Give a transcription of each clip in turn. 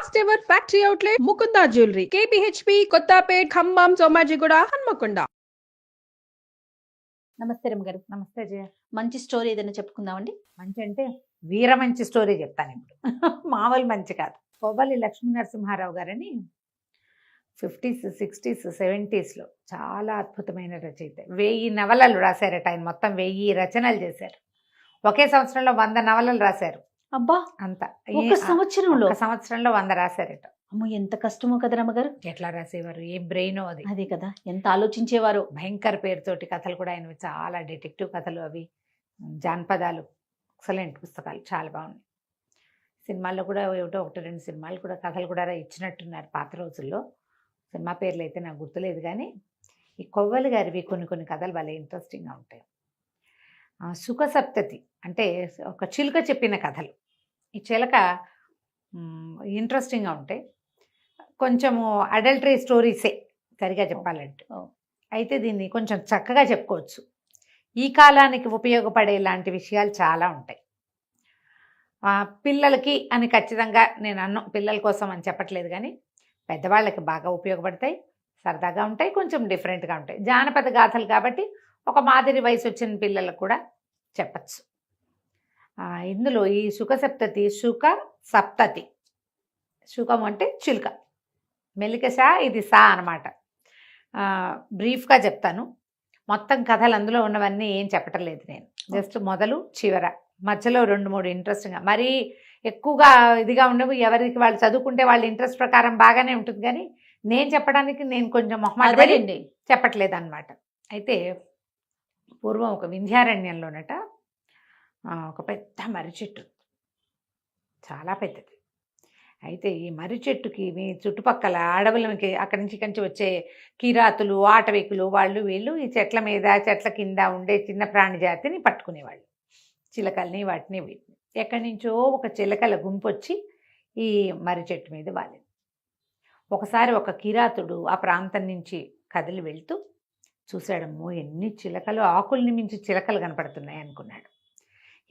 First ever factory outlet Mukunda jewellery KPHB Kothapet Khammam Somajiguda Hanamkonda. నమస్తే రమ్మ గారు. నమస్తే జయ. మంచి స్టోరీ ఏదైనా చెప్పుకుందామండి. మంచి అంటే వీర మంచి స్టోరీ చెప్తాను ఇప్పుడు. మామూలు మంచి కాదు. కొవ్వలి లక్ష్మీ నరసింహారావు గారని 50s 60s 70s చాలా అద్భుతమైన రచయిత. 1000 నవలలు రాశారట ఆయన. మొత్తం 1000 రచనలు చేశారు. ఒకే సంవత్సరంలో 100 నవలలు రాశారు. అబ్బా, అంత ఒక సంవత్సరంలో 100 రాశారట. అమ్మో, ఎంత కష్టమో కదా రమ్మగారు. ఎట్లా రాసేవారు, ఏం బ్రెయిన్ అది. అదే కదా, ఎంత ఆలోచించేవారు. భయంకర పేరుతోటి కథలు కూడా ఆయనవి, చాలా డిటెక్టివ్ కథలు, అవి జానపదాలు, ఎక్సలెంట్ పుస్తకాలు, చాలా బాగున్నాయి. సినిమాల్లో కూడా ఏమిటో 1-2 సినిమాలు కూడా కథలు కూడా ఇచ్చినట్టున్నారు పాత రోజుల్లో. సినిమా పేర్లు అయితే నాకు గుర్తులేదు, కానీ ఈ కొవ్వలి గారివి కొన్ని కథలు భలే ఇంట్రెస్టింగ్గా ఉంటాయి. సుఖ సప్తతి అంటే ఒక చిలుక చెప్పిన కథలు. ఈ చిలక ఇంట్రెస్టింగ్గా ఉంటాయి. కొంచెము అడల్టరీ స్టోరీసే సరిగా చెప్పాలంటే. అయితే దీన్ని కొంచెం చక్కగా చెప్పుకోవచ్చు. ఈ కాలానికి ఉపయోగపడే లాంటి విషయాలు చాలా ఉంటాయి. పిల్లలకి అని ఖచ్చితంగా నేను పిల్లల కోసం అని చెప్పట్లేదు, కానీ పెద్దవాళ్ళకి బాగా ఉపయోగపడతాయి, సరదాగా ఉంటాయి, కొంచెం డిఫరెంట్గా ఉంటాయి. జానపద గాథలు కాబట్టి ఒక మాదిరి వయసు వచ్చిన పిల్లలకు కూడా చెప్పచ్చు. ఇందులో ఈ సుఖ సప్తతి, సుఖ సప్తతి, సుఖం అంటే చిలుక, మెల్లిక సా, ఇది సా అనమాట. బ్రీఫ్గా చెప్తాను. మొత్తం కథలు అందులో ఉన్నవన్నీ ఏం చెప్పటం లేదు నేను. జస్ట్ మొదలు చివర, మధ్యలో 2-3 ఇంట్రెస్టింగ్గా, మరీ ఎక్కువగా ఇదిగా ఉండవు. ఎవరికి వాళ్ళు చదువుకుంటే వాళ్ళ ఇంట్రెస్ట్ ప్రకారం బాగానే ఉంటుంది, కానీ నేను చెప్పడానికి నేను కొంచెం మొహమాటపడి చెప్పట్లేదు అనమాట. అయితే పూర్వం ఒక వింధ్యారణ్యంలోనట ఒక పెద్ద మర్రి చెట్టు, చాలా పెద్దది. అయితే ఈ మర్రి చెట్టుకి మీ చుట్టుపక్కల అడవులకి అక్కడి నుంచి వచ్చే కిరాతులు, ఆటవికులు, వాళ్ళు వీళ్ళు ఈ చెట్ల మీద చెట్ల కింద ఉండే చిన్న ప్రాణి జాతిని పట్టుకునేవాళ్ళు. చిలకల్ని, వాటిని వీటిని. ఎక్కడి నుంచో ఒక చిలకల గుంపు వచ్చి ఈ మర్రి చెట్టు మీద వాలింది. ఒకసారి ఒక కిరాతుడు ఆ ప్రాంతం నుంచి కదిలి వెళ్తూ చూశాడమ్మో, ఎన్ని చిలకలు, ఆకుల్ని మించి చిలకలు కనపడుతున్నాయి అనుకున్నాడు.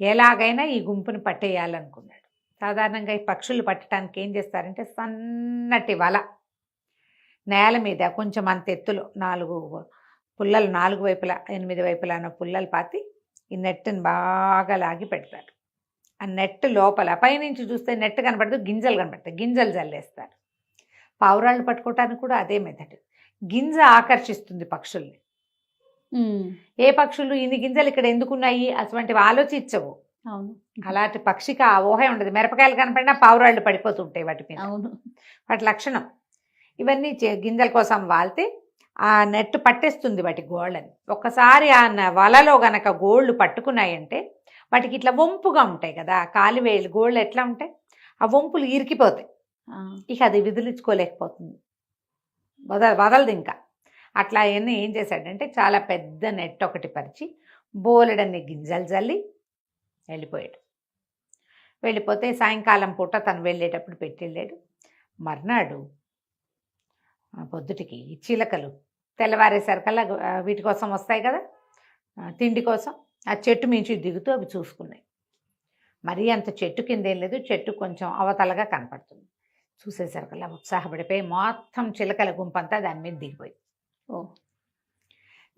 ఎలాగైనా ఈ గుంపుని పట్టేయాలనుకున్నాడు. సాధారణంగా ఈ పక్షులు పట్టడానికి ఏం చేస్తారంటే సన్నటి వల నేల మీద కొంచెం అంత ఎత్తులో 4 పుల్లలు, 4 వైపులా 8 వైపులానో పుల్లలు పాతి ఈ నెట్టుని బాగా లాగి పెడతారు. ఆ నెట్ లోపల పైనుంచి చూస్తే నెట్ కనపడదు, గింజలు కనపడతాయి. గింజలు జల్లేస్తారు. పావురాళ్ళు పట్టుకోవటానికి కూడా అదే మెథడ్. గింజ ఆకర్షిస్తుంది పక్షుల్ని. ఏ పక్షులు ఇన్ని గింజలు ఇక్కడ ఎందుకున్నాయి అటువంటివి ఆలోచించవు. అవును, అలాంటి పక్షికి ఆ ఊహే ఉండదు. మిరపకాయలు కనపడినా పావురాళ్ళు పడిపోతుంటాయి వాటి మీద. అవును, వాటి లక్షణం. ఇవన్నీ గింజల కోసం వాళ్తే ఆ నెట్ పట్టేస్తుంది వాటి గోళ్ళని. ఒక్కసారి ఆ వలలో గనక గోళ్ళు పట్టుకున్నాయంటే వాటికి ఇట్లా వంపుగా ఉంటాయి కదా కాలివేళ్ళు, గోళ్ళు ఎట్లా ఉంటాయి, ఆ వంపులు ఇరికిపోతాయి. ఇక అది విదిలించుకోలేకపోతుంది, వదలదు ఇంకా. అట్లా అవన్నీ ఏం చేశాడంటే చాలా పెద్ద నెట్ ఒకటి పరిచి బోలెడన్ని గింజలు జల్లి వెళ్ళిపోయాడు. వెళ్ళిపోతే సాయంకాలం పూట తను వెళ్ళేటప్పుడు పెట్టి వెళ్ళాడు. మర్నాడు పొద్దుటికి ఈ చిలకలు తెల్లవారేసరికల్లా వీటి కోసం వస్తాయి కదా తిండి కోసం, ఆ చెట్టు మించి దిగుతూ అవి చూసుకున్నాయి. మరీ అంత చెట్టు కింద ఏం లేదు, చెట్టు కొంచెం అవతలగా కనపడుతుంది. చూసేసరికల్లా ఉత్సాహపడిపోయి మొత్తం చిలకల గుంపంతా దాని మీద దిగిపోయింది.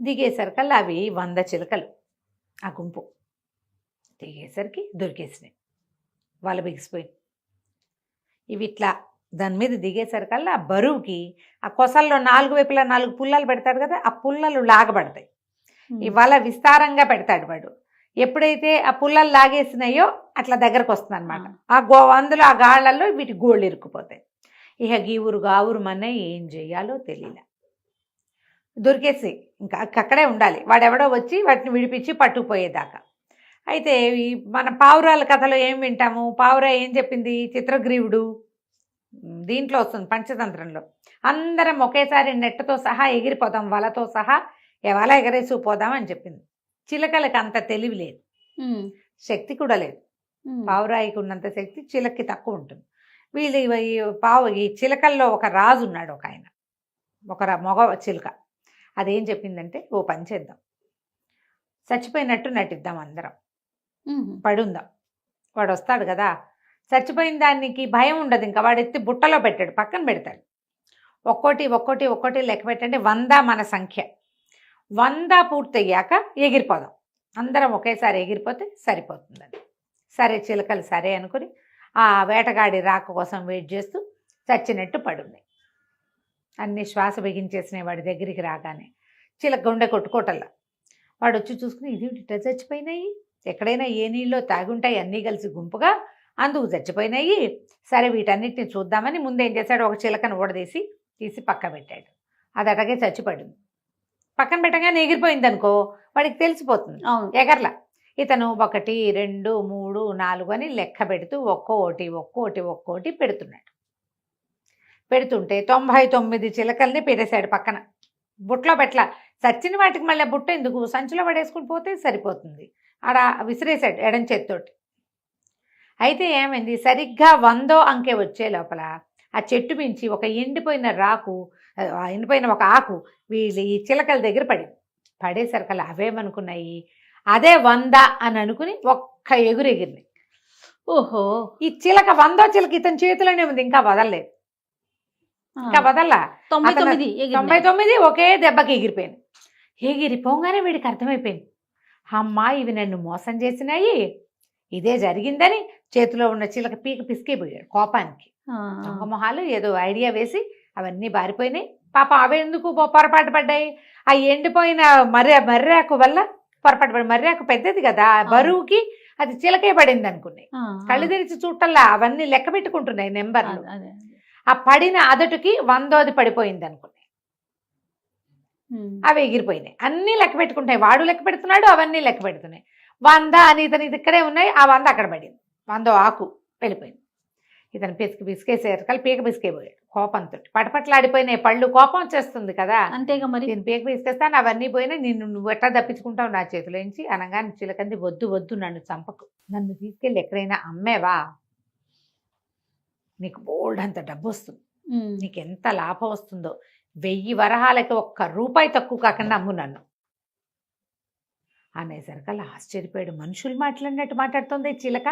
దిగేసరికల్లా అవి 100 చిలకలు ఆ గుంపు. దిగేసరికి దొరికేసినాయి, వాళ్ళు బిగిసిపోయింది. ఇవి ఇట్లా దాని మీద దిగేసరికల్లా ఆ బరువుకి ఆ కొసల్లో 4 వైపులా 4 పుల్లలు పెడతాడు కదా, ఆ పుల్లలు లాగబడతాయి. ఇవాళ విస్తారంగా పెడతాడు వాడు. ఎప్పుడైతే ఆ పుల్లలు లాగేసినాయో అట్లా దగ్గరకు వస్తుంది అనమాట. అందులో ఆ గాళ్లలో వీటి గోళ్ళు ఇరుక్కుపోతాయి. ఇక గీవురు గావురు మనే ఏం చెయ్యాలో తెలియలే. దొరికేసి ఇంకా అక్కడే ఉండాలి, వాడెవడో వచ్చి వాటిని విడిపించి పట్టుకుపోయేదాకా. అయితే ఈ మన పావురాల కథలో ఏం వింటాము, పావురా ఏం చెప్పింది, చిత్రగ్రీవుడు దీంట్లో వస్తుంది పంచతంత్రంలో, అందరం ఒకేసారి నెట్టతో సహా ఎగిరిపోదాం, వలతో సహా వల ఎగరేసిపోదాం అని చెప్పింది. చిలకలకి అంత తెలివి లేదు, శక్తి కూడా లేదు. పావురాయికి ఉన్నంత శక్తి చిలక్కి తక్కువ ఉంటుంది. వీళ్ళు ఈ చిలకల్లో ఒక రాజు ఉన్నాడు, ఒక ఆయన, ఒక మగ చిలుక. అదేం చెప్పిందంటే, ఓ పని చేద్దాం, చచ్చిపోయినట్టు నటిద్దాం, అందరం పడుందాం, వాడు వస్తాడు కదా చచ్చిపోయిన దానికి భయం ఉండదు, ఇంకా వాడు ఎత్తి బుట్టలో పెట్టాడు, పక్కన పెడతాడు. ఒక్కోటి ఒక్కోటి ఒక్కోటి లెక్క పెట్టండి, 100 మన సంఖ్య. 100 పూర్తయ్యాక ఎగిరిపోదాం, అందరం ఒకేసారి ఎగిరిపోతే సరిపోతుందని. సరే చిలకలు సరే అనుకుని ఆ వేటగాడి రాక కోసం వెయిట్ చేస్తూ చచ్చినట్టు పడున్నాయి. అన్ని శ్వాస బిగించేసినాయి వాడి దగ్గరికి రాగానే. చిలక గుండె కొట్టుకోటల్లా. వాడు వచ్చి చూసుకుని ఇది ఇట్లా చచ్చిపోయినాయి, ఎక్కడైనా ఏ నీళ్ళలో తాగుంటాయి అన్నీ కలిసి గుంపుగా, అందుకు చచ్చిపోయినాయి. సరే వీటన్నిటిని చూద్దామని ముందేం చేశాడు, ఒక చిలకను ఊడదీసి తీసి పక్క పెట్టాడు. అది అటగే చచ్చిపడింది. పక్కన పెట్టగానే ఎగిరిపోయింది అనుకో, వాడికి తెలిసిపోతుంది, ఎగర్లా. ఇతను 1 2 3 4 అని లెక్క పెడుతూ ఒక్కోటి పెడుతున్నాడు. పెడుతుంటే 99 చిలకల్ని పెట్టేశాడు పక్కన. బుట్టలో పెట్టలా. చచ్చిన వాటికి మళ్ళీ బుట్ట ఎందుకు, సంచిలో పడేసుకుని పోతే సరిపోతుంది. ఆడ విసిరేశాడు ఎడం చేత్తోటి. అయితే ఏమైంది, సరిగ్గా 100వ అంకె వచ్చే లోపల ఆ చెట్టు మించి ఒక ఎండిపోయిన ఒక ఆకు వీళ్ళు ఈ చిలకల దగ్గర పడేసరికల్లా అవేమనుకున్నాయి, అదే 100 అని అనుకుని ఒక్క ఎగురు ఎగిరినాయి. ఓహో, ఈ చిలక 100వ చిలక ఇతని చేతిలోనే ఉంది, ఇంకా వదలలేదు. ఇంకా వదల్లా. 99 ఒకే దెబ్బకి ఎగిరిపోయింది. ఎగిరిపోగానే వీడికి అర్థమైపోయింది, అమ్మా ఇవి నన్ను మోసం చేసినాయి, ఇదే జరిగిందని చేతిలో ఉన్న చిలక పీక పిసికిపోయాడు కోపానికి. దొంగ మొహాలు ఏదో ఐడియా వేసి అవన్నీ బారిపోయినాయి. పాప అవి ఎందుకు పొరపాటు పడ్డాయి, ఆ ఎండిపోయిన మర్రాకు వల్ల పొరపాటు పడి, మర్రాకు పెద్దది కదా బరువుకి, అది చిలకే పడింది అనుకున్నాయి. కళ్ళు తెరిచి చూడటల్లా అవన్నీ లెక్క పెట్టుకుంటున్నాయి నెంబర్లు. ఆ పడిన అదటికి 100ది పడిపోయింది అనుకున్నాయి. అవి ఎగిరిపోయినాయి. అన్నీ లెక్క పెట్టుకుంటాయి, వాడు లెక్క పెడుతున్నాడు, అవన్నీ లెక్క పెడుతున్నాయి. 100 అని ఇతను ఇక్కడే ఉన్నాయి, ఆ 100 అక్కడ పడింది. 100వ ఆకు వెళ్ళిపోయింది. ఇతను పిసికేసేసరికి పీక పిసికేపోయాడు కోపంతో. పటపట్లాడిపోయినాయి పళ్ళు, కోపం వచ్చేస్తుంది కదా, అంతేగా మరి. నేను పీక పిసికేస్తాను, అవన్నీ పోయినా నువ్వు ఎట్లా తప్పించుకుంటావు నా చేతిలోంచి అనగానే చిలకంది, వద్దు నన్ను చంపకు, నన్ను తీసుకెళ్ళి ఎక్కడైనా అమ్మేవా నీకు బోల్డ్ అంత డబ్బు వస్తుంది, నీకు ఎంత లాభం వస్తుందో, 1000 వరహాలకి 1 రూపాయి తక్కువ కాకుండా అమ్ము నన్ను అనేసరికల్లా ఆశ్చర్యపోయాడు. మనుషులు మాట్లాడినట్టు మాట్లాడుతుంది చిలక.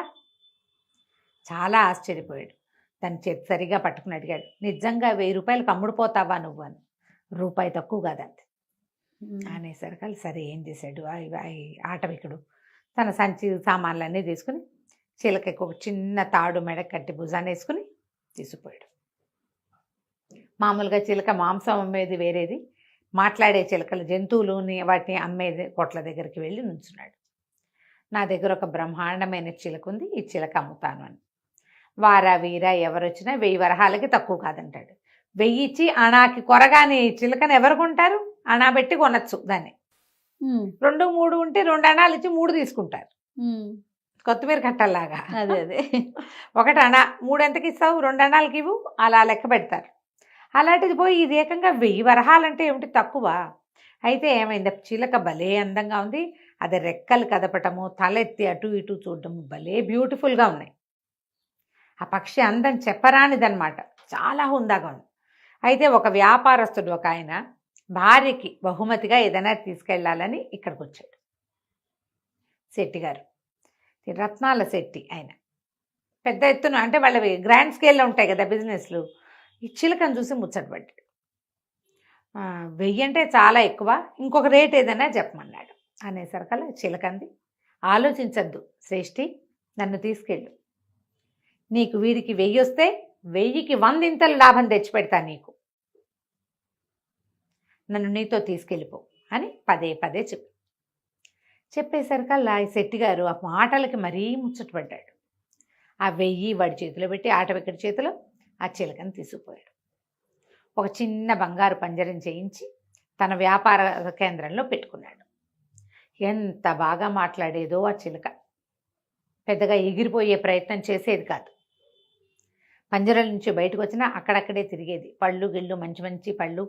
చాలా ఆశ్చర్యపోయాడు. తన చేతి సరిగా పట్టుకుని అడిగాడు, నిజంగా 1000 రూపాయలకు అమ్ముడుపోతావా నువ్వు అని. రూపాయి తక్కువ కాదంతే అనేసరికల్లా సరే ఏం చేశాడు, ఆటవికుడు తన సంచి సామాన్లన్నీ తీసుకుని చిలకకి ఒక చిన్న తాడు మెడ కట్టి భుజాన్ని వేసుకుని తీసుకుపోయాడు. మామూలుగా చిలక మాంసం అమ్మేది వేరేది, మాట్లాడే చిలకలు జంతువులుని వాటిని అమ్మేది కొట్ల దగ్గరికి వెళ్ళి నుంచున్నాడు. నా దగ్గర ఒక బ్రహ్మాండమైన చిలక ఉంది, ఈ చిలక అమ్ముతాను అని. వారా వీరా ఎవరొచ్చినా 1000 వరహాలకి తక్కువ కాదంటాడు. 1000 ఇచ్చి అణాకి కొరగానే చిలకను ఎవరు కొంటారు, అణా పెట్టి కొనచ్చు దాన్ని. 2 3 ఉంటే 2 అణాలు ఇచ్చి 3 తీసుకుంటారు, కొత్తిమీర కట్టల్లాగా. అదే 1 అణా 3 ఎంతకి ఇస్తావు, 2 అణాలకి ఇవ్వు, అలా లెక్క పెడతారు. అలాంటిది పోయి ఇది ఏకంగా 1000 వరహాలంటే ఏమిటి తక్కువ. అయితే ఏమైంది, చిలక భలే అందంగా ఉంది, అది రెక్కలు కదపటము, తలెత్తి అటు ఇటు చూడటము భలే బ్యూటిఫుల్గా ఉన్నాయి. ఆ పక్షి అందం చెప్పరానిదనమాట, చాలా హుందాగా ఉంది. అయితే ఒక వ్యాపారస్తుడు ఒక ఆయన భార్యకి బహుమతిగా ఏదైనా తీసుకెళ్ళాలని ఇక్కడికి వచ్చాడు. శెట్టి గారు, రత్నాల శెట్టి ఆయన, పెద్ద ఎత్తున అంటే వాళ్ళవి గ్రాండ్ స్కేల్లో ఉంటాయి కదా బిజినెస్లు. ఈ చిలకను చూసి ముచ్చటపడ్డాడు. 1000 అంటే చాలా ఎక్కువ, ఇంకొక రేట్ ఏదైనా చెప్పమన్నాడు. అనేసరికల్లా చిలకంది, ఆలోచించద్దు శ్రేష్ఠి, నన్ను తీసుకెళ్ళు, నీకు వీడికి 1000 వస్తే 1000కి 100 ఇంతలు లాభం తెచ్చిపెడతా నీకు, నన్ను నీతో తీసుకెళ్ళిపో అని పదే చెప్పేసరికల్లా ఈ శెట్టి గారు ఆ మాటలకి మరీ ముచ్చటపడ్డాడు. ఆ 1000 వాడి చేతిలో పెట్టి ఆటవిక్కడి చేతిలో ఆ చిలకను తీసుకుపోయాడు. ఒక చిన్న బంగారు పంజరం చేయించి తన వ్యాపార కేంద్రంలో పెట్టుకున్నాడు. ఎంత బాగా మాట్లాడేదో ఆ చిలక, పెద్దగా ఎగిరిపోయే ప్రయత్నం చేసేది కాదు. పంజరం నుంచి బయటకు వచ్చినా అక్కడక్కడే తిరిగేది. పళ్ళు గిళ్ళు మంచి మంచి పళ్ళు,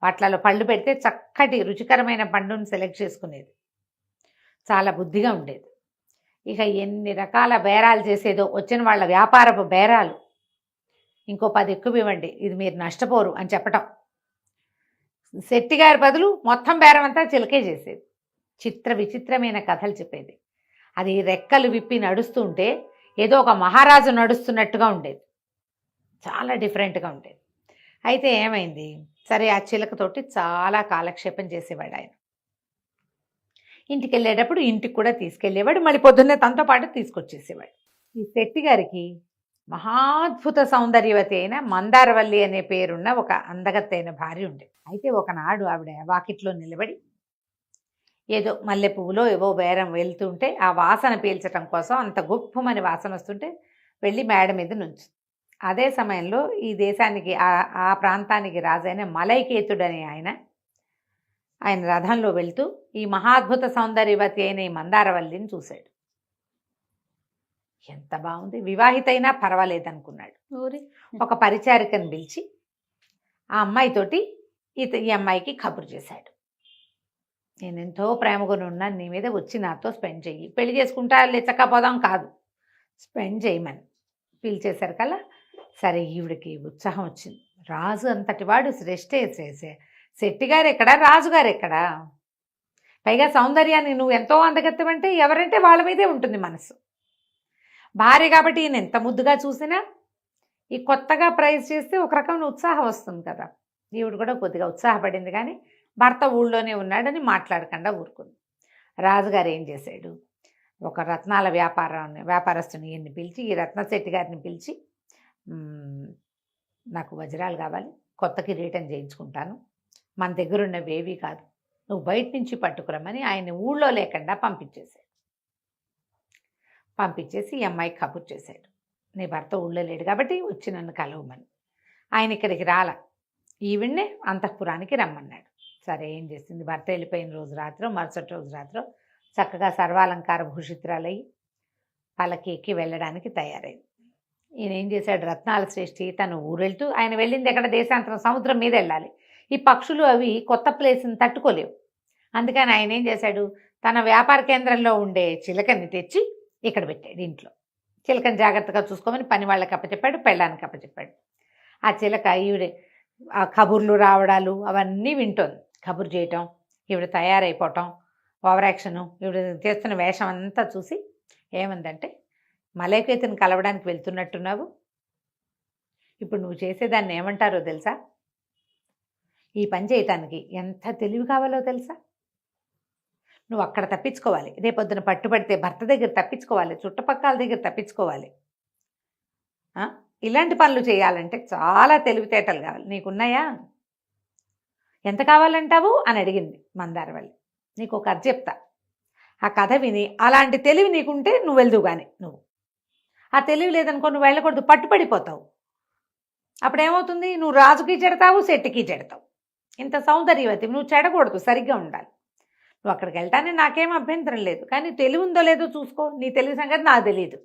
వాటిలలో పళ్ళు పెడితే చక్కటి రుచికరమైన పండును సెలెక్ట్ చేసుకునేది. చాలా బుద్ధిగా ఉండేది. ఇక ఎన్ని రకాల బేరాలు చేసేదో, వచ్చిన వాళ్ళ వ్యాపారపు బేరాలు, ఇంకో 10 ఎక్కువ ఇవ్వండి, ఇది మీరు నష్టపోరు అని చెప్పటం. శెట్టి గారి బదులు మొత్తం బేరం అంతా చిలకే చేసేది. విచిత్రమైన కథలు చెప్పేది. అది రెక్కలు విప్పి నడుస్తుంటే ఏదో ఒక మహారాజు నడుస్తున్నట్టుగా ఉండేది, చాలా డిఫరెంట్గా ఉండేది. అయితే ఏమైంది, సరే ఆ చిలకతోటి చాలా కాలక్షేపం చేసేవాడు ఆయన. ఇంటికి వెళ్ళేటప్పుడు ఇంటికి కూడా తీసుకెళ్ళేవాడు, మళ్ళీ పొద్దున్నే తనతో పాటు తీసుకొచ్చేసేవాడు. ఈ శెట్టి గారికి మహాద్భుత సౌందర్యవతి అయిన మందారవల్లి అనే పేరున్న ఒక అందగత్తైన భార్య ఉండేది. అయితే ఒకనాడు ఆవిడ వాకిట్లో నిలబడి ఏదో మల్లె పువ్వులో ఏవో బేరం వెళ్తుంటే ఆ వాసన పీల్చటం కోసం అంత గుప్పమని వాసన వస్తుంటే వెళ్ళి మేడ మీద నుంచి. అదే సమయంలో ఈ దేశానికి ఆ ప్రాంతానికి రాజైన మలైకేతుడు అనే ఆయన రథంలో వెళ్తూ ఈ మహాద్భుత సౌందర్యవతి అయిన ఈ మందారవల్లిని చూశాడు. ఎంత బాగుంది, వివాహితైనా పర్వాలేదనుకున్నాడు. ఒక పరిచారికను పిలిచి ఆ అమ్మాయితోటి ఈ అమ్మాయికి కబురు చేశాడు. నేను ఎంతో ప్రేమగా ఉన్నాను, నీ మీద వచ్చి నాతో స్పెండ్ చెయ్యి, పెళ్లి చేసుకుంటా లేచకపోదాం కాదు, స్పెండ్ చేయమని పిలిచేశారు కల్లా సరే ఈవిడికి ఉత్సాహం వచ్చింది. రాజు అంతటి వాడు శ్రేష్ఠే శెట్టిగారు ఎక్కడా, రాజుగారు ఎక్కడా, పైగా సౌందర్యాన్ని నువ్వు ఎంతో అందగత్తవంటే ఎవరంటే వాళ్ళ మీదే ఉంటుంది మనసు. భార్య కాబట్టి ఈయన ఎంత ముద్దుగా చూసినా ఈ కొత్తగా ప్రైజ్ చేస్తే ఒక రకమైన ఉత్సాహం వస్తుంది కదా. ఈవిడ కూడా కొద్దిగా ఉత్సాహపడింది, కానీ భర్త ఊళ్ళోనే ఉన్నాడని మాట్లాడకుండా ఊరుకుంది. రాజుగారు ఏం చేశాడు, ఒక రత్నాల వ్యాపారస్తుని ఈయన్ని పిలిచి, ఈ రత్నశెట్టి గారిని పిలిచి, నాకు వజ్రాలు కావాలి, కొత్త కిరీటం చేయించుకుంటాను, మన దగ్గర ఉన్నవేవీ కాదు, నువ్వు బయట నుంచి పట్టుకురమ్మని ఆయన ఊళ్ళో లేకుండా పంపించేసి ఈ అమ్మాయికి కబుర్ చేశాడు. నీ భర్త ఊళ్ళో లేడు కాబట్టి వచ్చి నన్ను కలవమని. ఆయన ఇక్కడికి రాల, ఈవిడ్నే అంతఃపురానికి రమ్మన్నాడు. సరే ఏం చేసింది, భర్త వెళ్ళిపోయిన రోజు రాత్రి మరుసటి రోజు రాత్రి చక్కగా సర్వాలంకార భూషితురాలయ్యి పల్లకి ఎక్కి వెళ్ళడానికి తయారైంది. ఈయన ఏం చేశాడు, రత్నాల శ్రేష్ఠి తను ఊరెళ్తూ, ఆయన వెళ్ళింది ఎక్కడ దేశాంతరం సముద్రం మీద వెళ్ళాలి, ఈ పక్షులు అవి కొత్త ప్లేస్ని తట్టుకోలేవు. అందుకని ఆయన ఏం చేశాడు, తన వ్యాపార కేంద్రంలో ఉండే చిలకని తెచ్చి ఇక్కడ పెట్టాడు ఇంట్లో. చిలకని జాగ్రత్తగా చూసుకోమని పని వాళ్ళకి అప్పచెప్పాడు, పెళ్ళానికి అప్పచెప్పాడు. ఆ చిలక ఈవిడ ఆ కబుర్లు రావడాలు అవన్నీ వింటోంది. కబురు చేయటం, ఈవిడ తయారైపోవటం, ఓవర్ యాక్షను, ఈవిడ చేస్తున్న వేషం అంతా చూసి ఏమందంటే, మలైకేతుని కలవడానికి వెళ్తున్నట్టున్నావు, ఇప్పుడు నువ్వు చేసేదాన్ని ఏమంటారో తెలుసా, ఈ పని చేయటానికి ఎంత తెలివి కావాలో తెలుసా, నువ్వు అక్కడ తప్పించుకోవాలి, రేపొద్దున పట్టుబడితే భర్త దగ్గర తప్పించుకోవాలి, చుట్టుపక్కల దగ్గర తప్పించుకోవాలి, ఇలాంటి పనులు చేయాలంటే చాలా తెలివితేటలు కావాలి, నీకున్నాయా, ఎంత కావాలంటావు అని అడిగింది మందారవల్లి. నీకు ఒక కథ చెప్తా, ఆ కథ విని అలాంటి తెలివి నీకుంటే నువ్వు వెళ్దువు, కానీ నువ్వు ఆ తెలివి లేదనుకో నువ్వు వెళ్ళకూడదు, పట్టుపడిపోతావు. అప్పుడేమవుతుంది, నువ్వు రాజుకి చెడతావు, శెట్టికి చెడతావు. ఇంత సౌందర్యవతి నువ్వు చెడకూడదు, సరిగ్గా ఉండాలి. నువ్వు అక్కడికి వెళ్తానే నాకేం అభ్యంతరం లేదు, కానీ తెలివి ఉందో లేదో చూసుకో, నీ తెలివి సంగతి నాకు తెలియదు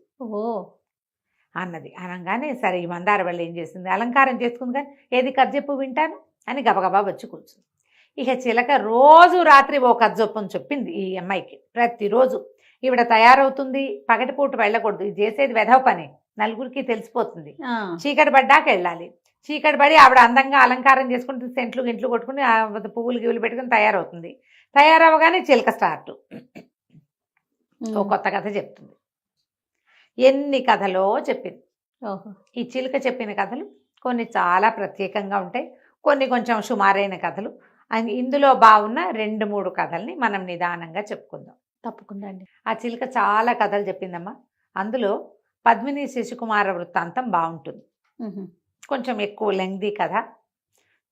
అన్నది. అనగానే సరే ఈ మందారవల్లి ఏం చేసింది, అలంకారం చేసుకుంది, కానీ ఏది కథ చెప్పు వింటాను అని గబగబా వచ్చి కూర్చుంది. ఇక చిలక రోజు రాత్రి ఓ కథ చొప్పుని చెప్పింది ఈ అమ్మాయికి. ప్రతిరోజు ఈవిడ తయారవుతుంది, పగటిపూట వెళ్ళకూడదు, ఇది చేసేది వెధవ పని, నలుగురికి తెలిసిపోతుంది, చీకటి పడ్డాక వెళ్ళాలి, చీకటి పడి ఆవిడ అందంగా అలంకారం చేసుకుంటే సెంట్లు గింట్లు కొట్టుకుని పువ్వులు గివ్వులు పెట్టుకుని తయారవుతుంది. తయారవగానే చిలక స్టార్ట్ ఓ కొత్త కథ చెప్తుంది. ఎన్ని కథలో చెప్పింది. ఈ చిలుక చెప్పిన కథలు కొన్ని చాలా ప్రత్యేకంగా ఉంటాయి, కొన్ని కొంచెం సుమారైన కథలు. ఇందులో బాగున్న 2-3 కథల్ని మనం నిదానంగా చెప్పుకుందాం. తప్పకుండా అండి. ఆ చిలుక చాలా కథలు చెప్పిందమ్మా. అందులో పద్మిని శశికుమార వృత్తాంతం బాగుంటుంది, కొంచెం ఎక్కువ లెంగ్దీ కథ,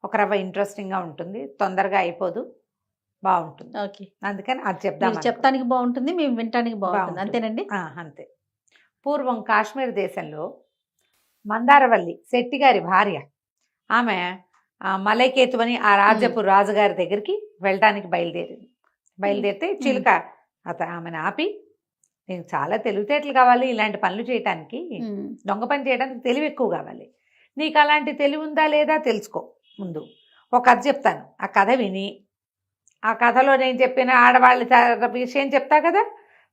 ఒక రవ్వ ఇంట్రెస్టింగ్గా ఉంటుంది, తొందరగా అయిపోదు, బాగుంటుంది. ఓకే, అందుకని అది చెప్దాం. చెప్తానికి బాగుంటుంది, మేము వినటానికి బాగుంటుంది, అంతేనండి. అంతే. పూర్వం కాశ్మీర్ దేశంలో మందారవల్లి శెట్టి గారి భార్య, ఆమె మలైకేతు అని ఆ రాజ్యపు రాజుగారి దగ్గరికి వెళ్ళడానికి బయలుదేరితే చిలుక ఆమెను ఆపి, నీకు చాలా తెలివితేటలు కావాలి ఇలాంటి పనులు చేయటానికి, దొంగ పని చేయడానికి తెలివి ఎక్కువ కావాలి, నీకు అలాంటి తెలివి ఉందా లేదా తెలుసుకో, ముందు ఒక కథ చెప్తాను, ఆ కథ విని ఆ కథలో నేను చెప్పిన ఆడవాళ్ళ విషయం చెప్తా కదా,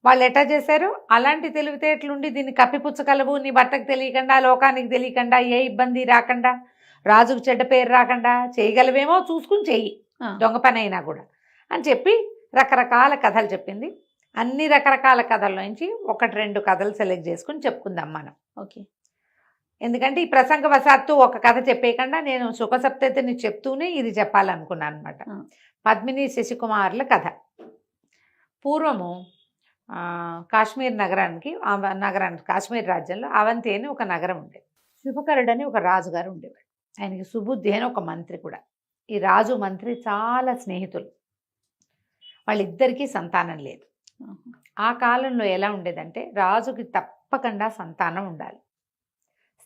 వాళ్ళు ఎట్టా చేశారు, అలాంటి తెలివితేటలుండి దీన్ని కప్పిపుచ్చగలవు, నీ భర్తకు తెలియకుండా, లోకానికి తెలియకుండా, ఏ ఇబ్బంది రాకుండా, రాజుకు చెడ్డ పేరు రాకుండా చేయగలవేమో చూసుకుని చెయ్యి, దొంగ పని అయినా కూడా అని చెప్పి రకరకాల కథలు చెప్పింది. అన్ని రకరకాల కథల్లోంచి 1-2 కథలు సెలెక్ట్ చేసుకుని చెప్పుకుందాం మనం. ఓకే. ఎందుకంటే ఈ ప్రసంగవశాత్తు ఒక కథ చెప్పేయకుండా నేను సుఖసప్తతిని చెప్తూనే ఇది చెప్పాలనుకున్నాను అనమాట. పద్మిని శశికుమారుల కథ. పూర్వము కాశ్మీర్ నగరానికి కాశ్మీర్ రాజ్యంలో అవంతి అని ఒక నగరం ఉండేది. శుభకరుడు అని ఒక రాజుగారు ఉండేవాడు. ఆయనకి సుబుద్ధి అని ఒక మంత్రి కూడా. ఈ రాజు మంత్రి చాలా స్నేహితులు. వాళ్ళిద్దరికీ సంతానం లేదు. ఆ కాలంలో ఎలా ఉండేదంటే రాజుకి తప్పకుండా సంతానం ఉండాలి.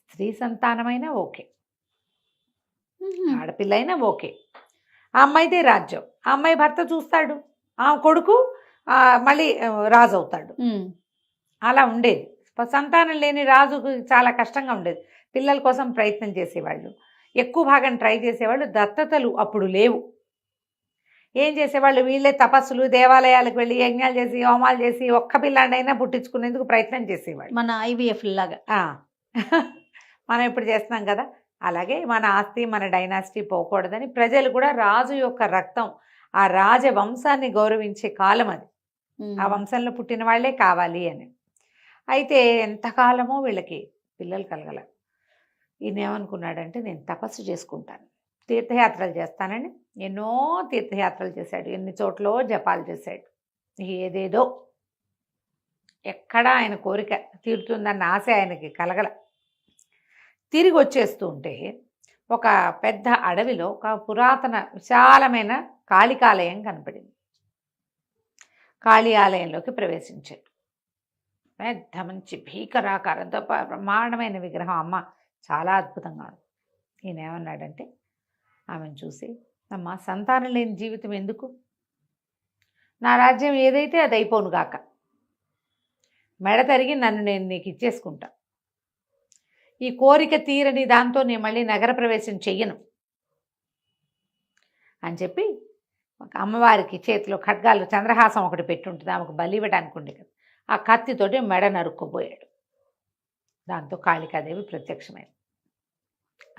స్త్రీ సంతానమైనా ఓకే, ఆడపిల్ల అయినా ఓకే. ఆ అమ్మాయిదే రాజ్యం. ఆ అమ్మాయి భర్త చూస్తాడు, ఆ కొడుకు మళ్ళీ రాజు అవుతాడు. అలా ఉండేది. సంతానం లేని రాజుకు చాలా కష్టంగా ఉండేది. పిల్లల కోసం ప్రయత్నం చేసేవాళ్ళు, ఎక్కువ భాగం ట్రై చేసేవాళ్ళు. దత్తతలు అప్పుడు లేవు. ఏం చేసేవాళ్ళు, వీళ్ళే తపస్సులు, దేవాలయాలకు వెళ్ళి యజ్ఞాలు చేసి హోమాలు చేసి ఒక్క పిల్లాడైనా పుట్టించుకునేందుకు ప్రయత్నం చేసేవాళ్ళు. మన IVF లాగా మనం ఇప్పుడు చేస్తున్నాం కదా, అలాగే మన ఆస్తి మన డైనాసిటీ పోకూడదని ప్రజలు కూడా రాజు యొక్క రక్తం, ఆ రాజవంశాన్ని గౌరవించే కాలం అది. ఆ వంశంలో పుట్టిన వాళ్ళే కావాలి అని. అయితే ఎంతకాలమో వీళ్ళకి పిల్లలు కలగల. ఈయన ఏమనుకున్నాడంటే నేను తపస్సు చేసుకుంటాను, తీర్థయాత్రలు చేస్తానని ఎన్నో తీర్థయాత్రలు చేశాడు. ఎన్ని చోట్ల జపాలు చేశాడు. ఏదేదో ఎక్కడా ఆయన కోరిక తీరుతుందన్న ఆశ ఆయనకి కలగల. తిరిగి వచ్చేస్తూ ఉంటే ఒక పెద్ద అడవిలో ఒక పురాతన విశాలమైన కాళికాలయం కనపడింది. కాళీ ఆలయంలోకి ప్రవేశించాడు. పెద్ద మంచి భీకరాకారంతో బ్రహ్మాండమైన విగ్రహం. అమ్మ చాలా అద్భుతంగా ఉంది. ఈయన ఏమన్నాడంటే ఆమెను చూసి, అమ్మ సంతానం లేని జీవితం ఎందుకు, నా రాజ్యం ఏదైతే అది అయిపోను గాక, మెడ తరిగి నన్ను నేను నీకు ఇచ్చేసుకుంటా, ఈ కోరిక తీరని దాంతో నేను మళ్ళీ నగర ప్రవేశం చెయ్యను అని చెప్పి ఒక అమ్మవారికి చేతిలో ఖడ్గాలు చంద్రహాసం ఒకటి పెట్టుంటుంది, ఆమెకు బలి ఇవ్వడానికి ఉండే కదా, ఆ కత్తితోటి మెడ నరుక్కుపోయాడు. దాంతో కాళికాదేవి ప్రత్యక్షమైంది.